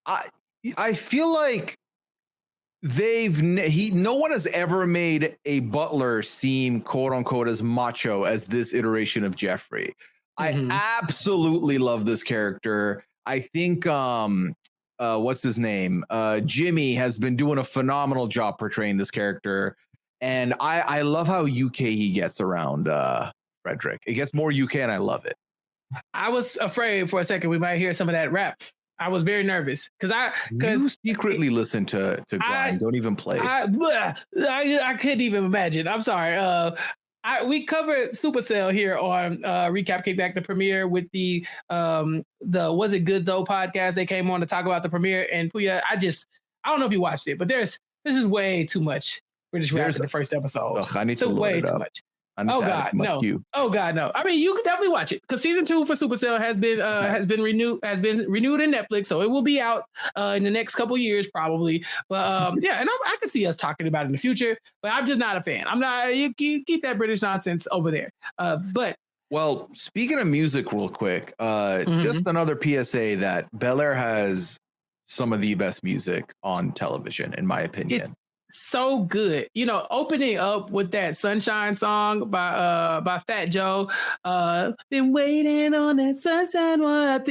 Speaker 2: I feel like no one has ever made a butler seem quote unquote as macho as this iteration of Jeffrey. I absolutely love this character. I think what's his name? Jimmy has been doing a phenomenal job portraying this character, and I love how UK he gets around Frederick. It gets more UK and I love it.
Speaker 1: I was afraid for a second we might hear some of that rap. I was very nervous because
Speaker 2: you secretly listen to Grind. Don't even play.
Speaker 1: I couldn't even imagine. I'm sorry. We covered Supercell here on Recap Kickback, the premiere with the Was It Good Though podcast. They came on to talk about the premiere, and Pooya, I don't know if you watched it, but this is way too much British rap in the first episod.
Speaker 2: I need to load it up.
Speaker 1: Too much. Oh God, no! Oh God, no! I mean, you can definitely watch it because season 2 for Supercell has been renewed in Netflix, so it will be out in the next couple years probably. But yeah, and I can see us talking about it in the future. But I'm just not a fan. I'm not. You keep that British nonsense over there. But
Speaker 2: well, speaking of music, real quick, just another PSA that Bel-Air has some of the best music on television, in my opinion.
Speaker 1: It's so good. Opening up with that Sunshine song by Fat Joe. Been waiting on that sunshine one.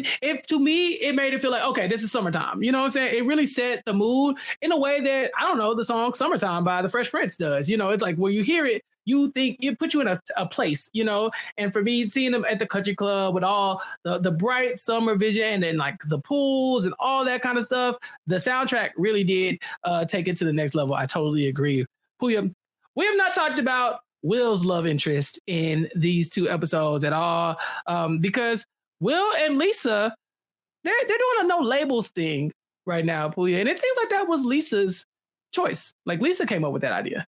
Speaker 1: To me, it made it feel like, okay, this is summertime. You know what I'm saying? It really set the mood in a way that, I don't know, the song Summertime by the Fresh Prince does. It's like when you hear it, you think it put you in a place, and for me, seeing them at the country club with all the bright summer vision and then like the pools and all that kind of stuff, the soundtrack really did take it to the next level. I totally agree. Pooya, we have not talked about Will's love interest in these 2 episodes at all, because Will and Lisa, they're doing a no labels thing right now, Pooya, and it seems like that was Lisa's choice. Like Lisa came up with that idea.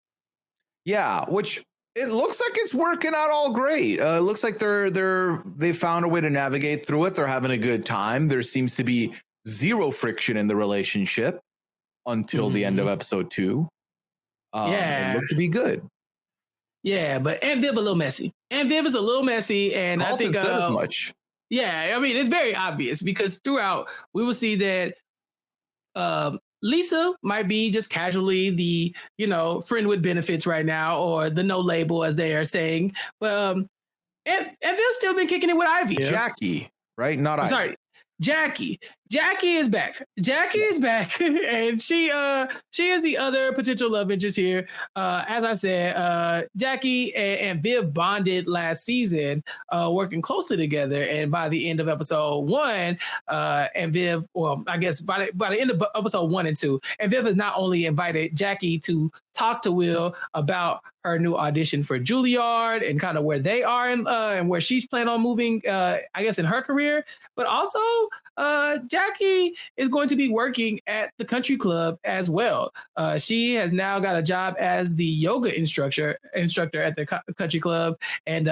Speaker 2: Yeah, which it looks like it's working out all great. It looks like they found a way to navigate through it. They're having a good time. There seems to be zero friction in the relationship until the end of episode 2. It looked to be good.
Speaker 1: Yeah, but Aunt Viv a little messy. Aunt Viv is a little messy, and
Speaker 2: Carlton
Speaker 1: I think
Speaker 2: said as much.
Speaker 1: Yeah, I mean it's very obvious because throughout we will see that Lisa might be just casually the friend with benefits right now, or the no label as they are saying. But Aunt Viv's still been kicking it with Ivy.
Speaker 2: Jackie, right? Not Ivy.
Speaker 1: Sorry, Jackie. Jackie is back. Jackie is back, and she is the other potential love interest here. As I said, Jackie and Viv bonded last season, working closely together. And by the end of episode 1, and Viv, well, I guess by the end of episode 1 and 2, and Viv has not only invited Jackie to talk to Will about her new audition for Juilliard and kind of where they are and where she's planning on moving, I guess, in her career, but also Jackie is going to be working at the country club as well. She has now got a job as the yoga instructor at the country club, and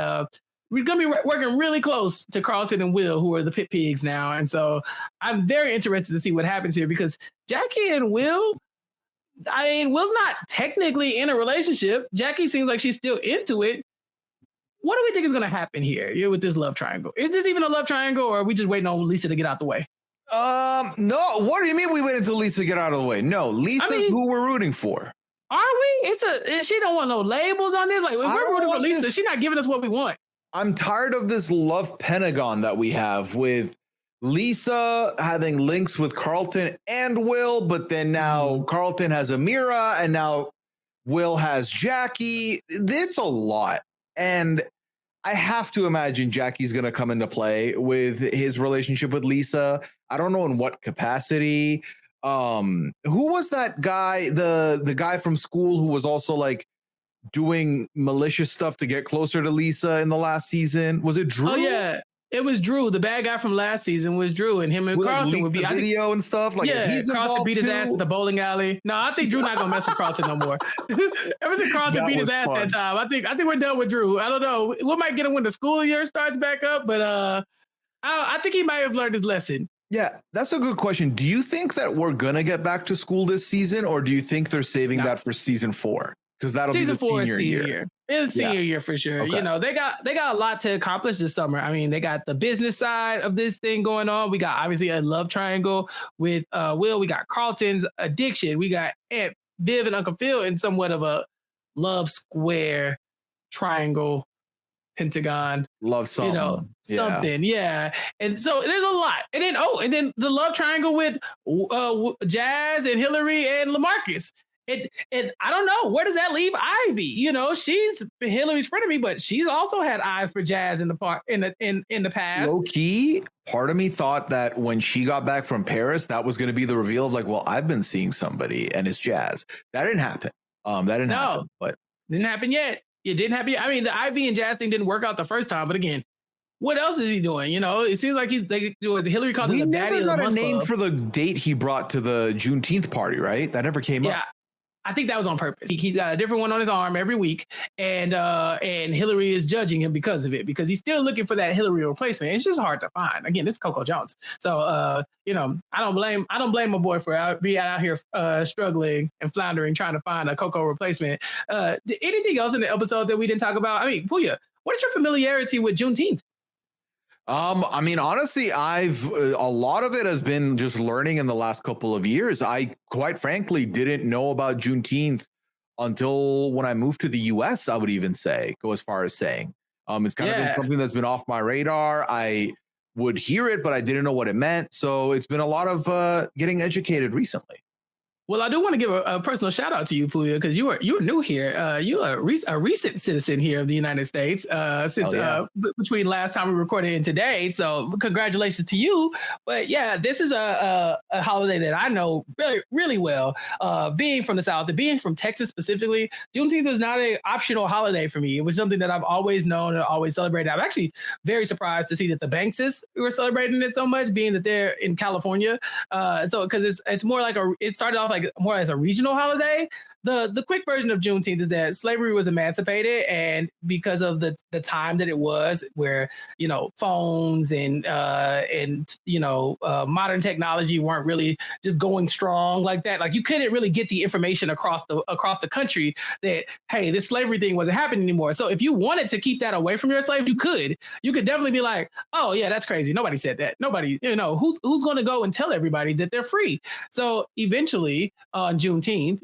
Speaker 1: we're going to be working really close to Carlton and Will, who are the pit pigs now. And so I'm very interested to see what happens here, because Jackie and Will, I mean, Will's not technically in a relationship. Jackie seems like she's still into it. What do we think is going to happen here with this love triangle? Is this even a love triangle, or are we just waiting on Lisa to get out the way?
Speaker 2: No. What do you mean we waited until Lisa to get out of the way? No, Lisa's who we're rooting for.
Speaker 1: Are we? She don't want no labels on this. Like, if we're rooting for Lisa, she's not giving us what we want.
Speaker 2: I'm tired of this love pentagon that we have with Lisa having links with Carlton and Will, but then now Carlton has Amira, and now Will has Jackie. It's a lot. And I have to imagine Jackie's going to come into play with his relationship with Lisa. I don't know in what capacity. Who was that guy, the guy from school who was also like doing malicious stuff to get closer to Lisa in the last season? Was it Drew?
Speaker 1: Oh, yeah. It was Drew. The bad guy from last season was Drew, and him and Carlton would be
Speaker 2: video and stuff. Like,
Speaker 1: yeah, Carlton beat his ass at the bowling alley. No, I think Drew not gonna mess with Carlton no more. Ever since Carlton beat his ass that time, I think we're done with Drew. I don't know. We might get him when the school year starts back up, but I think he might have learned his lesson.
Speaker 2: Yeah, that's a good question. Do you think that we're gonna get back to school this season, or do you think they're saving that for season 4? Because that'll be the senior year.
Speaker 1: It's senior year for sure. Okay. They got a lot to accomplish this summer. I mean, they got the business side of this thing going on. We got obviously a love triangle with Will. We got Carlton's addiction. We got Aunt Viv and Uncle Phil in somewhat of a love square triangle pentagon.
Speaker 2: Love something.
Speaker 1: Something. Yeah. And so there's a lot. And then the love triangle with Jazz and Hillary and LaMarcus. And I don't know, where does that leave Ivy? She's Hillary's friend of me, but she's also had eyes for Jazz in the past.
Speaker 2: Low key, part of me thought that when she got back from Paris, that was going to be the reveal of like, well, I've been seeing somebody and it's Jazz. That didn't happen. Happen, but
Speaker 1: didn't happen yet. It didn't happen. I mean, the Ivy and Jazz thing didn't work out the first time, but again, what else is he doing? It seems like Hillary called him the daddy of the month. We never got a name
Speaker 2: for the date he brought to the Juneteenth party, right? That never came up.
Speaker 1: I think that was on purpose. He's got a different one on his arm every week, and Hillary is judging him because of it, because he's still looking for that Hillary replacement. It's just hard to find. Again, it's Coco Jones, so I don't blame my boy for being out here struggling and floundering trying to find a Coco replacement. Anything else in the episode that we didn't talk about? I mean, Pooya, what is your familiarity with Juneteenth?
Speaker 2: I mean, honestly, I've a lot of it has been just learning in the last couple of years. I quite frankly didn't know about Juneteenth until when I moved to the US, I would even say, go as far as saying. It's kind of been
Speaker 1: Yeah.
Speaker 2: something that's been off my radar. I would hear it, but I didn't know what it meant. So it's been a lot of getting educated recently.
Speaker 1: Well, I do want to give a personal shout out to you, Pooya, because you are new here. You are a recent citizen here of the United States since
Speaker 2: Yeah.
Speaker 1: between last time we recorded and today. So congratulations to you. But yeah, this is a holiday that I know really really well. Being from the South and being from Texas specifically, Juneteenth was not an optional holiday for me. It was something that I've always known and always celebrated. I'm actually very surprised to see that the Bankses were celebrating it so much, being that they're in California. So because it's more like it started off like more as a regional holiday. The quick version of Juneteenth is that slavery was emancipated, and because of the time that it was, where phones and modern technology weren't really just going strong like that. Like you couldn't really get the information across the country that hey, this slavery thing wasn't happening anymore. So if you wanted to keep that away from your slaves, you could definitely be like, oh yeah, that's crazy. Nobody said that. Nobody, who's going to go and tell everybody that they're free. So eventually on Juneteenth,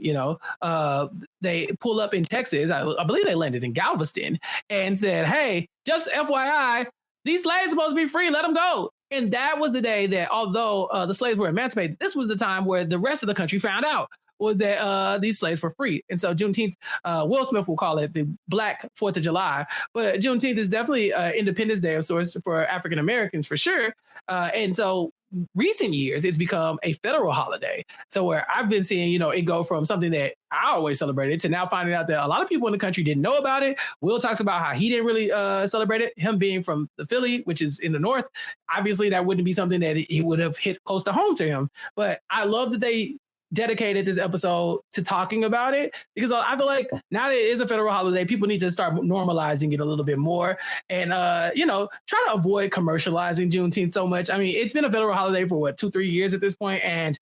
Speaker 1: they pull up in Texas. I believe they landed in Galveston and said, hey, just FYI, these slaves are supposed to be free. Let them go. And that was the day that, although the slaves were emancipated, this was the time where the rest of the country found out was that these slaves were free. And so Juneteenth, Will Smith will call it the Black 4th of July, but Juneteenth is definitely Independence Day of sorts for African Americans for sure. And so recent years, it's become a federal holiday. So where I've been seeing, it go from something that I always celebrated to now finding out that a lot of people in the country didn't know about it. Will talks about how he didn't really celebrate it. Him being from the Philly, which is in the North, obviously that wouldn't be something that he would have hit close to home to him. But I love that they dedicated this episode to talking about it because I feel like now that it is a federal holiday, people need to start normalizing it a little bit more and try to avoid commercializing Juneteenth so much. I mean, it's been a federal holiday for what, 2-3 years at this point, and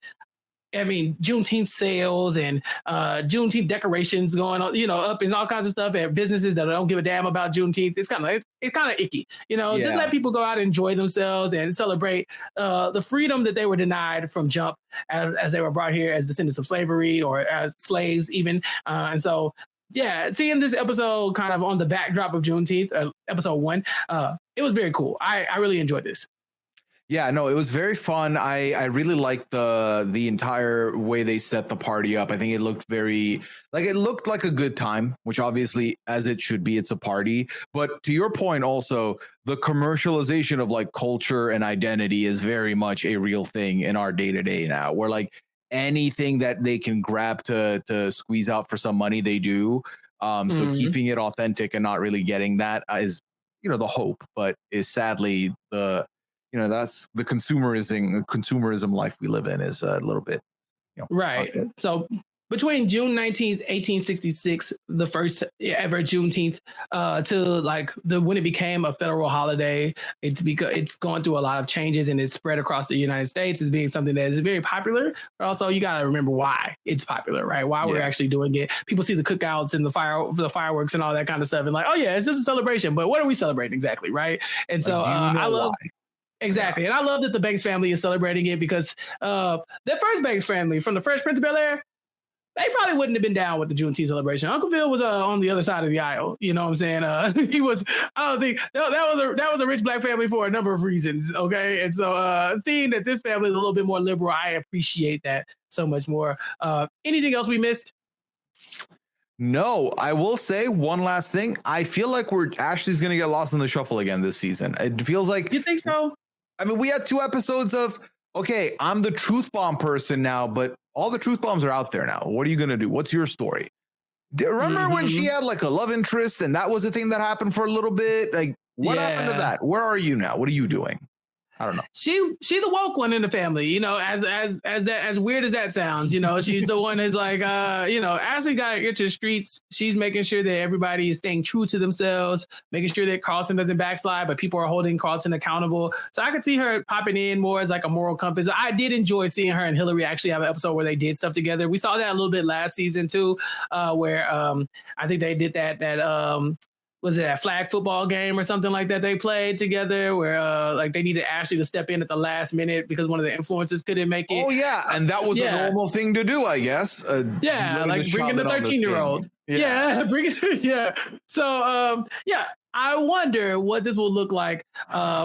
Speaker 1: I mean, Juneteenth sales and Juneteenth decorations going on, up and all kinds of stuff at businesses that don't give a damn about Juneteenth. It's kind of icky, Just let people go out and enjoy themselves and celebrate the freedom that they were denied from jump as they were brought here as descendants of slavery or as slaves even. And so, yeah, seeing this episode kind of on the backdrop of Juneteenth, episode 1, it was very cool. I really enjoyed this.
Speaker 2: Yeah, no, it was very fun. I really liked the entire way they set the party up. I think it looked like a good time, which obviously, as it should be, it's a party. But to your point, also the commercialization of like culture and identity is very much a real thing in our day to day now. Where like anything that they can grab to squeeze out for some money, they do. So keeping it authentic and not really getting that is the hope, but is sadly that's the consumerism life we live in is a little bit
Speaker 1: right. So between June 19th, 1866, the first ever Juneteenth, to like when it became a federal holiday, it's because it's gone through a lot of changes and it's spread across the United States as being something that is very popular. But also, you got to remember why it's popular, right? Why we're actually doing it. People see the cookouts and the fireworks and all that kind of stuff, and like, oh yeah, it's just a celebration. But what are we celebrating exactly, right? And so I love. Why? Exactly. And I love that the Banks family is celebrating it because the first Banks family from the Fresh Prince of Bel-Air, they probably wouldn't have been down with the Juneteenth celebration. Uncle Phil was on the other side of the aisle. You know what I'm saying? He was, I don't think, that was a rich black family for a number of reasons. Okay. And so seeing that this family is a little bit more liberal, I appreciate that so much more. Anything else we missed?
Speaker 2: No, I will say one last thing. I feel like Ashley's going to get lost in the shuffle again this season. It feels like.
Speaker 1: You think so?
Speaker 2: I mean, we had 2 episodes of, okay, I'm the truth bomb person now, but all the truth bombs are out there now. What are you going to do? What's your story? Remember when she had like a love interest and that was a thing that happened for a little bit? Like, what happened to that? Where are you now? What are you doing? I don't know.
Speaker 1: She's the woke one in the family, as weird as that sounds, she's the one that's like, Ashley got to get to the streets. She's making sure that everybody is staying true to themselves, making sure that Carlton doesn't backslide, but people are holding Carlton accountable. So I could see her popping in more as like a moral compass. I did enjoy seeing her and Hillary actually have an episode where they did stuff together. We saw that a little bit last season too, where I think they did that was it a flag football game or something like that they played together where like they needed Ashley to step in at the last minute because one of the influencers couldn't make it.
Speaker 2: Oh yeah, and that was a normal thing to do, I guess.
Speaker 1: Yeah, like bringing the 13-year-old. Yeah, bring it. Yeah. So yeah, I wonder what this will look like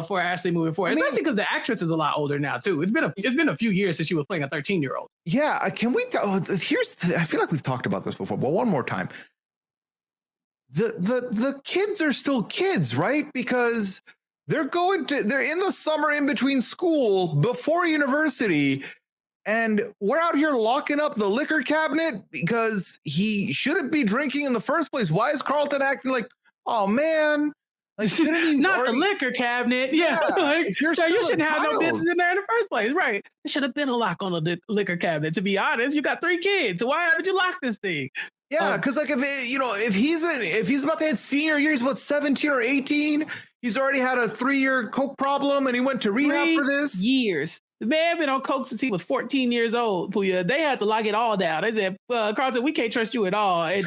Speaker 1: for Ashley moving forward, especially because the actress is a lot older now too. It's been a few years since she was playing a 13-year-old.
Speaker 2: Yeah, can we? I feel like we've talked about this before, but one more time. The kids are still kids, right? Because they're in the summer in between school before university, and we're out here locking up the liquor cabinet because he shouldn't be drinking in the first place. Why is Carlton acting like, oh man, like
Speaker 1: not the liquor cabinet? Yeah, like, you shouldn't have no business in there in the first place, right? There should have been a lock on the liquor cabinet. To be honest, you got 3 kids, so why haven't you locked this thing?
Speaker 2: Yeah, because like if he's about to hit senior year, he's about 17 or 18. He's already had a 3-year coke problem, and he went to rehab for this.
Speaker 1: Years. The man been on coke since he was 14 years old. Pooya, they had to lock it all down. They said, Carlton, we can't trust you at all. And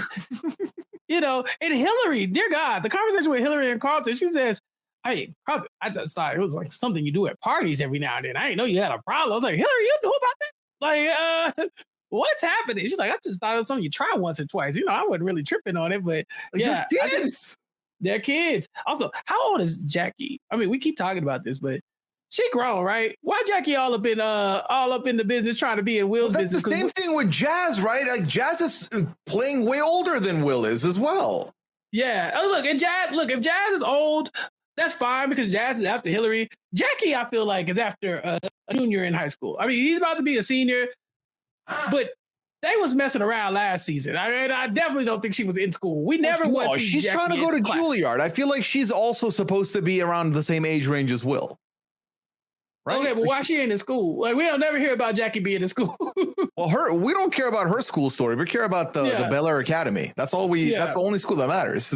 Speaker 1: and Hillary, dear God, the conversation with Hillary and Carlton, she says, "Hey, Carlton, I just thought it was like something you do at parties every now and then. I didn't know you had a problem." I was like, Hillary, you knew about that? Like, what's happening? She's like, I just thought it was something you try once or twice. I wasn't really tripping on it, but yeah, they're kids. Also, how old is Jackie? I mean, we keep talking about this, but she grown, right? Why Jackie all up in the business trying to be in Will's business?
Speaker 2: That's the same thing with Jazz, right? Like Jazz is playing way older than Will is as well.
Speaker 1: Yeah. Oh, if Jazz is old, that's fine because Jazz is after Hillary. Jackie, I feel like, is after a junior in high school. I mean, he's about to be a senior. But they was messing around last season. I definitely don't think she was in school. We never was.
Speaker 2: She's
Speaker 1: Jackie
Speaker 2: trying to go to Juilliard. I feel like she's also supposed to be around the same age range as Will. Right?
Speaker 1: Okay, but why she ain't in school? Like we don't never hear about Jackie being in school.
Speaker 2: Well, we don't care about her school story. We care about the Bel-Air Academy. That's all that's the only school that matters.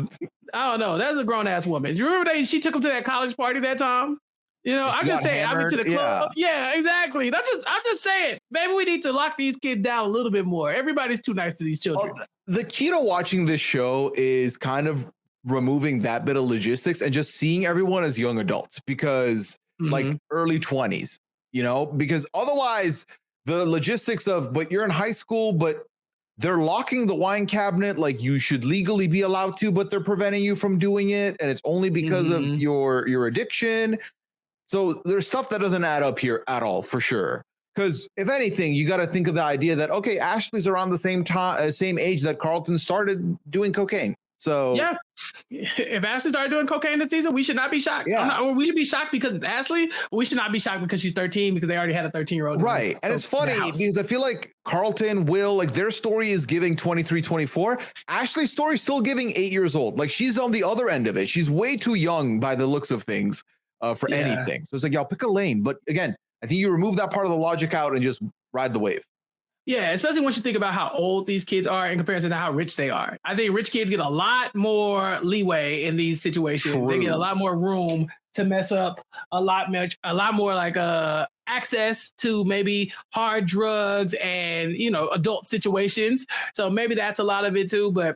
Speaker 1: I don't know. That's a grown ass woman. Do you remember she took him to that college party that time? I'm just saying, I've been to the club. Yeah, exactly. I'm just saying, maybe we need to lock these kids down a little bit more. Everybody's too nice to these children.
Speaker 2: The key to watching this show is kind of removing that bit of logistics and just seeing everyone as young adults because like early 20s, because otherwise the logistics of, but you're in high school, but they're locking the wine cabinet like you should legally be allowed to, but they're preventing you from doing it. And it's only because of your addiction. So there's stuff that doesn't add up here at all, for sure. Because if anything, you got to think of the idea that, okay, Ashley's around the same age that Carlton started doing cocaine. So
Speaker 1: yeah, if Ashley started doing cocaine this season, we should not be shocked.
Speaker 2: Yeah.
Speaker 1: We should be shocked because it's Ashley. We should not be shocked because she's 13 because they already had a 13-year-old.
Speaker 2: Right. And it's funny because I feel like Carlton, Will, like their story is giving 23, 24. Ashley's story is still giving 8 years old. Like she's on the other end of it. She's way too young by the looks of things. For anything. So it's like, y'all pick a lane. But again, I think you remove that part of the logic out and just ride the wave.
Speaker 1: Yeah, especially once you think about how old these kids are in comparison to how rich they are. I think rich kids get a lot more leeway in these situations. True. They get a lot more room to mess up, a lot more like access to maybe hard drugs and, adult situations. So maybe that's a lot of it too. But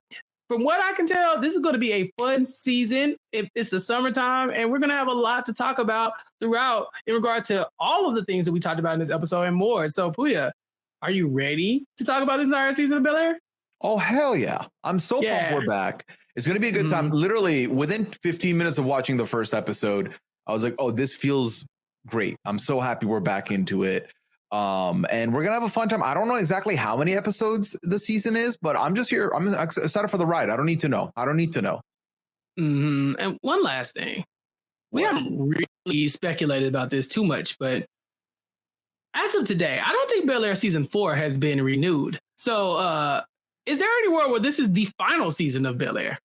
Speaker 1: from what I can tell, this is going to be a fun season. It's the summertime, and we're going to have a lot to talk about throughout in regard to all of the things that we talked about in this episode and more. So, Pooya, are you ready to talk about this entire season of Bel-Air?
Speaker 2: Oh, hell yeah. I'm so pumped we're back. It's going to be a good time. Literally, within 15 minutes of watching the first episode, I was like, oh, this feels great. I'm so happy we're back into it. And we're gonna have a fun time. I don't know exactly how many episodes the season is, but I'm just here. I'm excited for the ride. I don't need to know.
Speaker 1: And one last thing, we haven't really speculated about this too much, but as of today, I don't think Bel-Air season 4 has been renewed. So, is there any world where this is the final season of Bel-Air?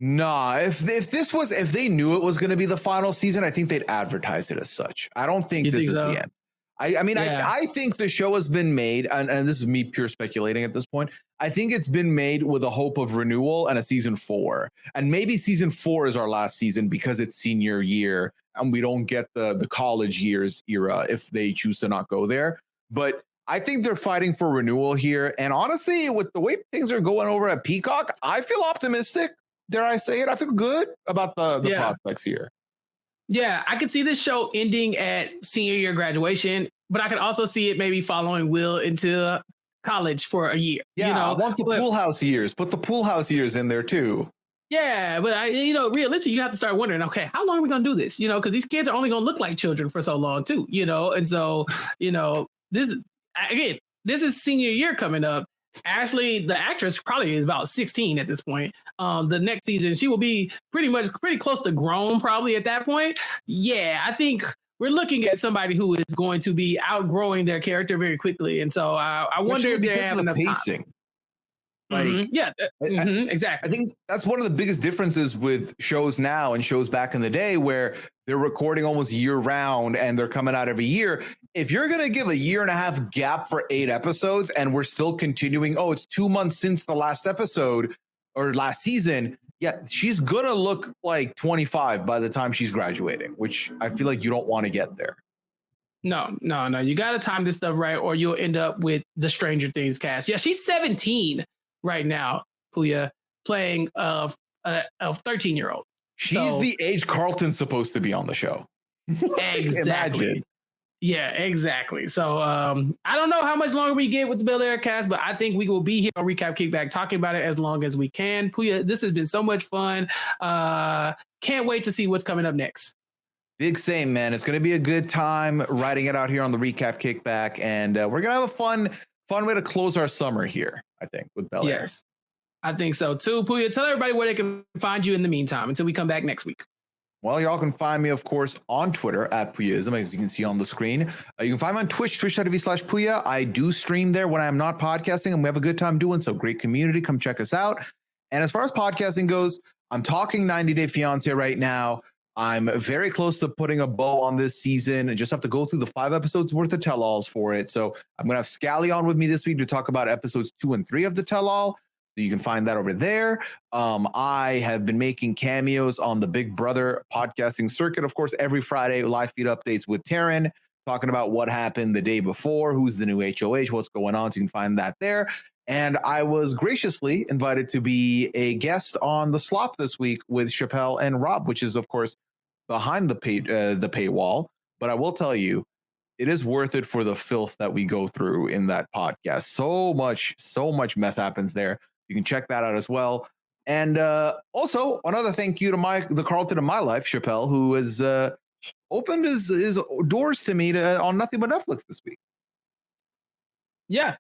Speaker 2: Nah, if they knew it was going to be the final season, I think they'd advertise it as such. I don't think this is the end. I think the show has been made, and this is me pure speculating at this point. I think it's been made with a hope of renewal and a season 4. And maybe season 4 is our last season because it's senior year and we don't get the college years era if they choose to not go there. But I think they're fighting for renewal here. And honestly, with the way things are going over at Peacock, I feel optimistic. dare I say it, I feel good about the prospects here.
Speaker 1: Yeah, I could see this show ending at senior year graduation, but I could also see it maybe following Will into college for a year.
Speaker 2: Yeah, I want the pool house years. Put the pool house years in there too.
Speaker 1: Yeah, but realistically, you have to start wondering, okay, how long are we going to do this? Because these kids are only going to look like children for so long too, and so, this is senior year coming up. Ashley, the actress, probably is about 16 at this point. The next season, she will be pretty close to grown probably at that point. Yeah, I think we're looking at somebody who is going to be outgrowing their character very quickly. And so I wonder if they have enough pacing. Time. Exactly.
Speaker 2: I think that's one of the biggest differences with shows now and shows back in the day where they're recording almost year round and they're coming out every year. If you're going to give a 1.5 year gap for 8 episodes and we're still continuing, it's 2 months since the last episode or last season. Yeah, she's going to look like 25 by the time she's graduating, which I feel like you don't want to get there.
Speaker 1: No. You got to time this stuff right or you'll end up with the Stranger Things cast. Yeah, she's 17 right now, Pooya, playing a 13-year-old.
Speaker 2: She's the age Carlton's supposed to be on the show.
Speaker 1: Exactly. Yeah, exactly. So I don't know how much longer we get with the Bel-Air cast, but I think we will be here on Recap Kickback talking about it as long as we can. Pooya, this has been so much fun. Can't wait to see what's coming up next.
Speaker 2: Big same, man. It's going to be a good time writing it out here on the Recap Kickback, and we're going to have a fun way to close our summer here, I think, with Bel-Air.
Speaker 1: Yes, I think so too. Pooya, tell everybody where they can find you in the meantime until we come back next week.
Speaker 2: Well, y'all can find me, of course, on Twitter at Pooyaism, as you can see on the screen. You can find me on Twitch, twitch.tv/Pooya. I do stream there when I'm not podcasting, and we have a good time doing so. Great community. Come check us out. And as far as podcasting goes, I'm talking 90 Day Fiance right now. I'm very close to putting a bow on this season and just have to go through the 5 episodes worth of tell-alls for it. So I'm going to have Scally on with me this week to talk about episodes 2 and 3 of the tell-all. So you can find that over there. I have been making cameos on the Big Brother podcasting circuit. Of course, every Friday, live feed updates with Taryn, talking about what happened the day before, who's the new HOH, what's going on. So you can find that there. And I was graciously invited to be a guest on The Slop this week with Chappell and Rob, which is, of course, behind the paywall. But I will tell you, it is worth it for the filth that we go through in that podcast. So much mess happens there. You can check that out as well. And also, another thank you to the Carlton in my life, Chappell, who has opened his doors to me on Nothing But Netflix this week.
Speaker 1: Yeah.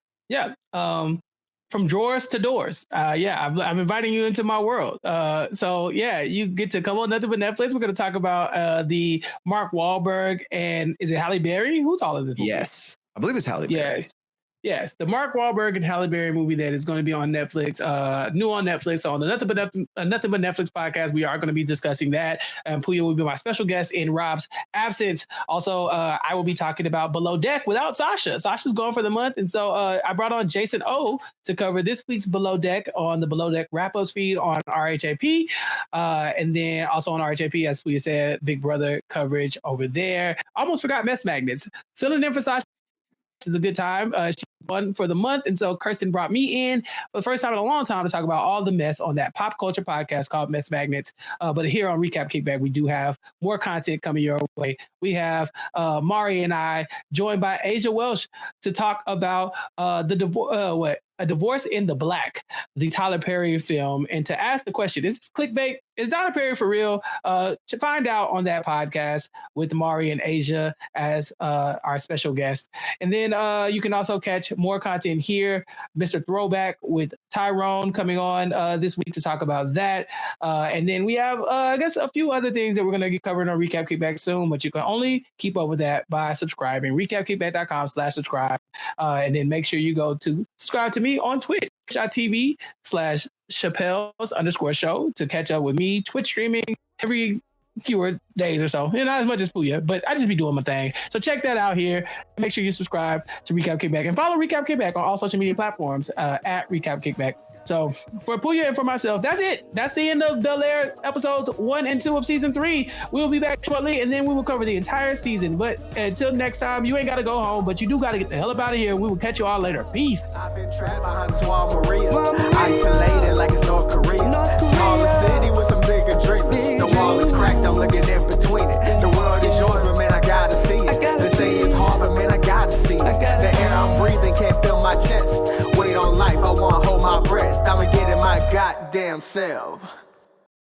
Speaker 1: From drawers to doors. I'm inviting you into my world. So yeah, you get to come on Nothing But Netflix. We're going to talk about the Mark Wahlberg and is it Halle Berry? Who's all of this?
Speaker 2: Yes, I believe it's Halle Berry.
Speaker 1: Yes, the Mark Wahlberg and Halle Berry movie that is going to be on Netflix, new on Netflix. So on the Nothing But Netflix podcast, we are going to be discussing that. And Pooya will be my special guest in Rob's absence. Also, I will be talking about Below Deck without Sasha. Sasha's gone for the month. And so I brought on Jason O to cover this week's Below Deck on the Below Deck wrap-ups feed on RHAP. And then also on RHAP, as Pooya said, Big Brother coverage over there. Almost forgot Mess Magnets. Filling in for Sasha. It's a good time. She's fun for the month. And so Kirsten brought me in for the first time in a long time to talk about all the mess on that pop culture podcast called Mess Magnets. But here on Recap Kickback, we do have more content coming your way. We have Mari and I joined by Asia Welsh to talk about A Divorce in the Black, the Tyler Perry film, and to ask the question, is this clickbait? Is Tyler Perry for real? To find out on that podcast with Mari and Asia as our special guest. And then you can also catch more content here. Mr. Throwback with Tyrone coming on this week to talk about that. And then we have, I guess, a few other things that we're going to get covering on Recap Kickback soon, but you can only keep up with that by subscribing. recapkickback.com/subscribe. And then make sure you go to subscribe to me on Twitch, twitch.tv/Chappells_show to catch up with me, Twitch streaming every few days or so. Not as much as Pooya, but I just be doing my thing. So check that out here. Make sure you subscribe to Recap Kickback and follow Recap Kickback on all social media platforms at Recap Kickback. So for Pooya and for myself, that's it. That's the end of Bel-Air episodes 1 and 2 of season 3. We'll be back shortly, and then we will cover the entire season. But until next time, you ain't got to go home, but you do got to get the hell up out of here. We will catch you all later. Peace. I've been trapped behind Maria, isolated like it's North Korea. Smaller city.
Speaker 3: self.